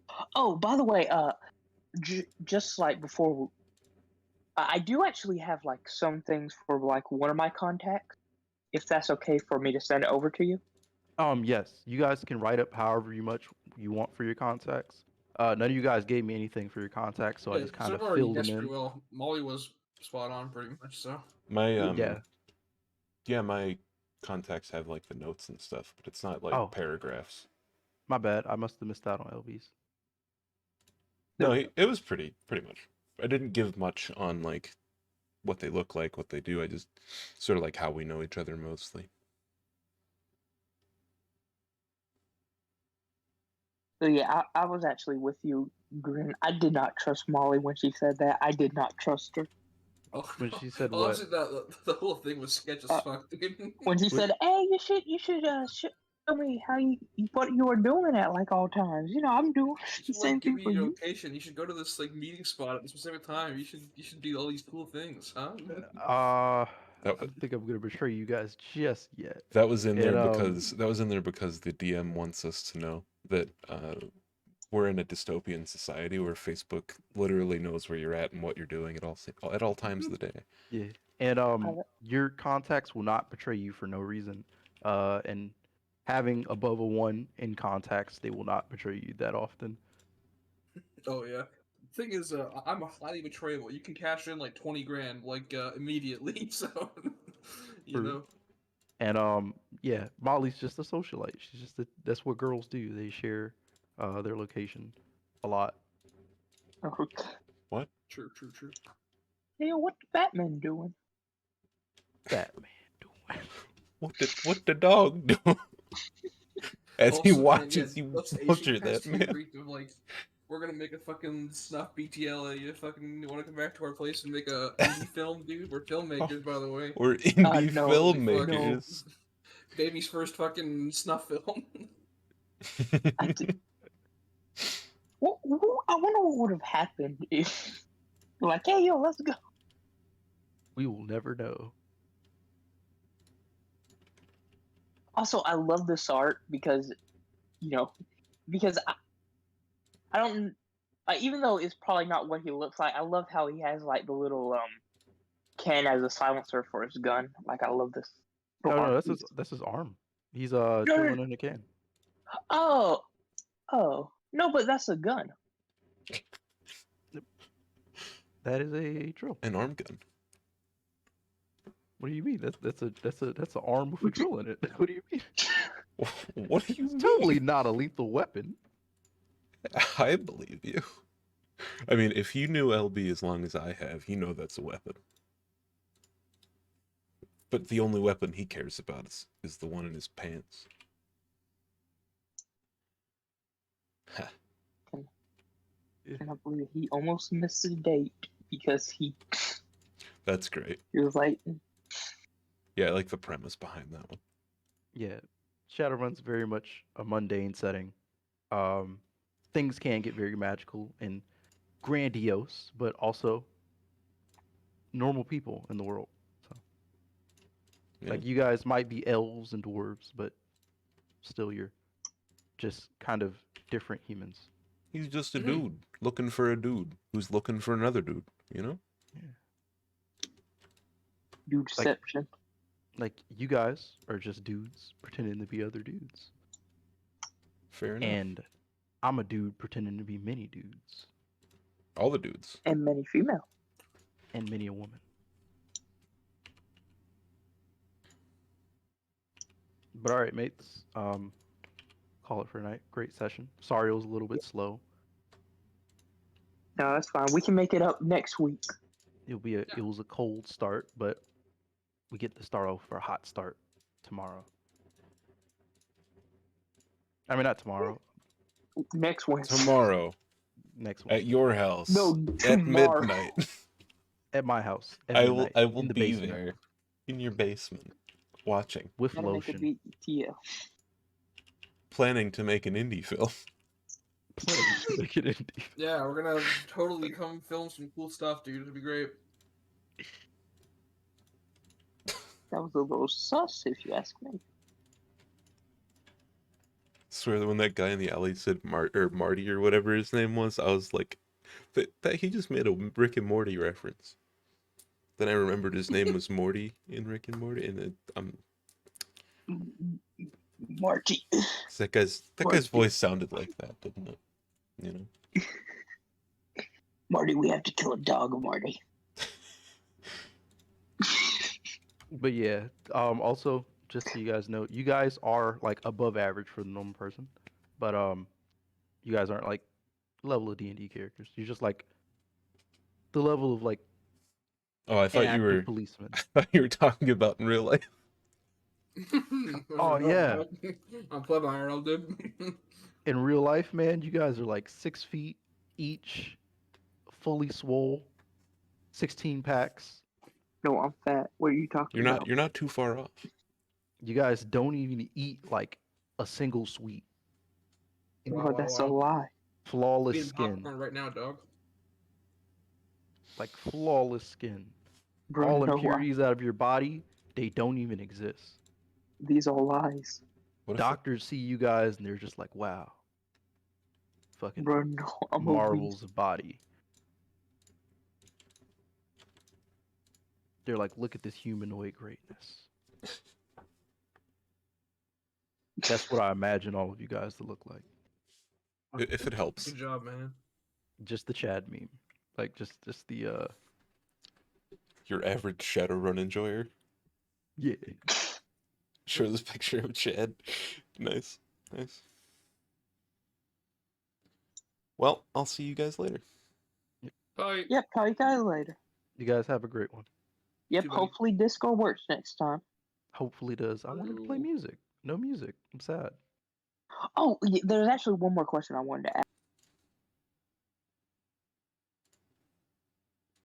D: it. Oh, by the way, just like before, I do actually have like some things for like one of my contacts. If that's okay for me to send it over to you.
A: Yes, you guys can write up however much you want for your contacts. None of you guys gave me anything for your contacts, so I
C: Yeah,
A: just
C: because
A: kind
C: I've
A: of
C: already
A: filled them
C: guessed pretty
A: in.
C: well. Molly was spot on pretty much. So
B: My
A: Yeah.
B: yeah, my contacts have like the notes and stuff, but it's not like
A: Oh,
B: paragraphs.
A: my bad. I must have missed out on LVs.
B: No, it was pretty much. I didn't give much on like what they look like, what they do. I just sort of like how we know each other mostly.
D: So yeah, I was actually with you, Grin. I did not trust Molly when she said that. I did not trust her.
C: oh,
A: When she said
C: well,
A: what?
C: honestly, the whole thing was sketch as
D: Uh,
C: fuck, dude.
D: when she
A: What?
D: said, "Hey, you should show me how you what you were doing at like all times." I'm doing
C: You
D: the
C: should
D: same
C: like give
D: thing
C: me
D: for
C: your
D: you.
C: location. You should go to this like meeting spot at a specific time. You should do all these cool things, huh?
A: I
B: That
A: don't think I'm gonna betray you guys just yet.
B: that was in
A: And
B: there because the DM wants us to know that we're in a dystopian society where Facebook literally knows where you're at and what you're doing at all times of the day.
A: yeah, and
D: I,
A: your contacts will not betray you for no reason. And having above a 1 in contacts, they will not betray you that often.
C: Oh yeah. Thing is, I'm a highly betrayable. You can cash in like 20 grand like immediately. So, you
A: True.
C: know.
A: And yeah, Molly's just a socialite. She's just that's what girls do. They share their location a lot.
B: What?
C: True, true, true.
D: Hey, what the Batman doing?
A: Batman doing.
B: What the dog do? As he
C: Also, man, yeah,
B: watches you
C: those Asian
B: butcher
C: cats
B: that
C: too
B: man.
C: freaked of like, we're gonna make a fucking snuff BTL. You fucking want to come back to our place and make a indie film, dude? We're filmmakers, by the way.
B: We're indie
D: No,
C: Holy fuck.
B: filmmakers.
C: Baby's first fucking snuff film.
D: I did. I wonder what would have happened if, like, hey, yo, let's go.
A: We will never know.
D: Also, I love this art because, because I don't, even though it's probably not what he looks like, I love how he has like the little can as a silencer for his gun. Like, I love this.
A: No,
D: art
A: that's
D: piece.
A: that's his arm. He's
D: No,
A: chilling in a can.
D: oh, no, but that's a gun.
A: That is a drill.
B: An arm gun.
A: What do you mean? That's an arm with a drill in it. What do you mean?
B: What do you mean?
A: Totally not a lethal weapon.
B: I believe you. I mean, if you knew LB as long as I have, you know that's a weapon. But the only weapon he cares about is the one in his pants. Ha.
D: And I believe he almost missed a date because he
B: That's great.
D: was like,
B: Yeah, I like the premise behind that one.
A: Yeah, Shadowrun's very much a mundane setting. Things can get very magical and grandiose, but also normal people in the world. So,
B: Yeah.
A: like, you guys might be elves and dwarves, but still, you're just kind of different humans.
B: He's just a dude looking for a dude who's looking for another dude, you know?
D: dude, deception.
A: Like, you guys are just dudes pretending to be other dudes.
B: Fair enough.
A: And I'm a dude pretending to be many dudes.
B: All the dudes.
D: And many female.
A: And many a woman. But alright, mates. Call it for a night. Great session. Sorry it was a little bit slow.
D: No, that's fine. We can make it up next week.
A: It was a cold start, but we get to start off for a hot start tomorrow. I mean, not tomorrow.
D: Next Wednesday.
B: Tomorrow.
A: Next one.
B: At your house.
D: No,
B: At
D: tomorrow.
B: midnight.
A: At my house. At
B: I
A: midnight,
B: will
A: in the
B: be
A: basement,
B: there. In your basement. Watching.
A: with
D: Gotta make a
A: lotion.
D: BTL.
B: Planning to make an indie film.
A: Playing to make it indie.
C: Yeah, we're gonna totally come film some cool stuff, dude. It'll be great.
D: That was a little sus, if you ask me.
B: Swear that when that guy in the alley said Marty or whatever his name was, I was like, that he just made a Rick and Morty reference. Then I remembered his name was Morty in Rick and Morty, and
D: Marty.
B: that guy's voice sounded like that, didn't it? You know.
D: Marty, we have to kill a dog, Marty.
A: But yeah, also, just so you guys know, you guys are like above average for the normal person, but you guys aren't like level of D&D characters. You're just like the level of like
B: Oh, I thought
A: an
B: you
A: active
B: were.
A: policeman.
B: I thought you were talking about in real life.
A: Oh, yeah.
C: I'm pleb iron, dude.
A: In real life, man, you guys are like 6 feet each, fully swole, 16 packs.
D: No, I'm fat. What are you talking about?
B: You're not too far off.
A: You guys don't even eat like a single sweet.
C: Wow,
D: That's
C: wow.
D: a lie.
A: Flawless
C: Eating
A: skin.
C: popcorn right now, dog.
A: Like flawless skin.
D: Bro,
A: All
D: no,
A: impurities out of your body, they don't even exist.
D: these are lies.
B: What if
A: Doctors see you guys and they're just like, wow. Fucking
D: Bro, no, I'm
A: marvels of body. They're like, look at this humanoid greatness. That's what I imagine all of you guys to look like.
B: if it helps?
C: Good job, man.
A: Just the Chad meme, like just the
B: Your average Shadowrun enjoyer.
A: yeah.
B: Show this picture of Chad. Nice. Nice. Well, I'll see you guys later.
C: Bye.
D: Yep, talk to you guys later.
A: You guys have a great one.
D: Yep,
C: Too bad.
D: hopefully Discord works next time.
A: Hopefully it does. I wanted to play
C: Ooh.
A: music. No music. I'm sad.
D: Oh, there's actually one more question I wanted to ask.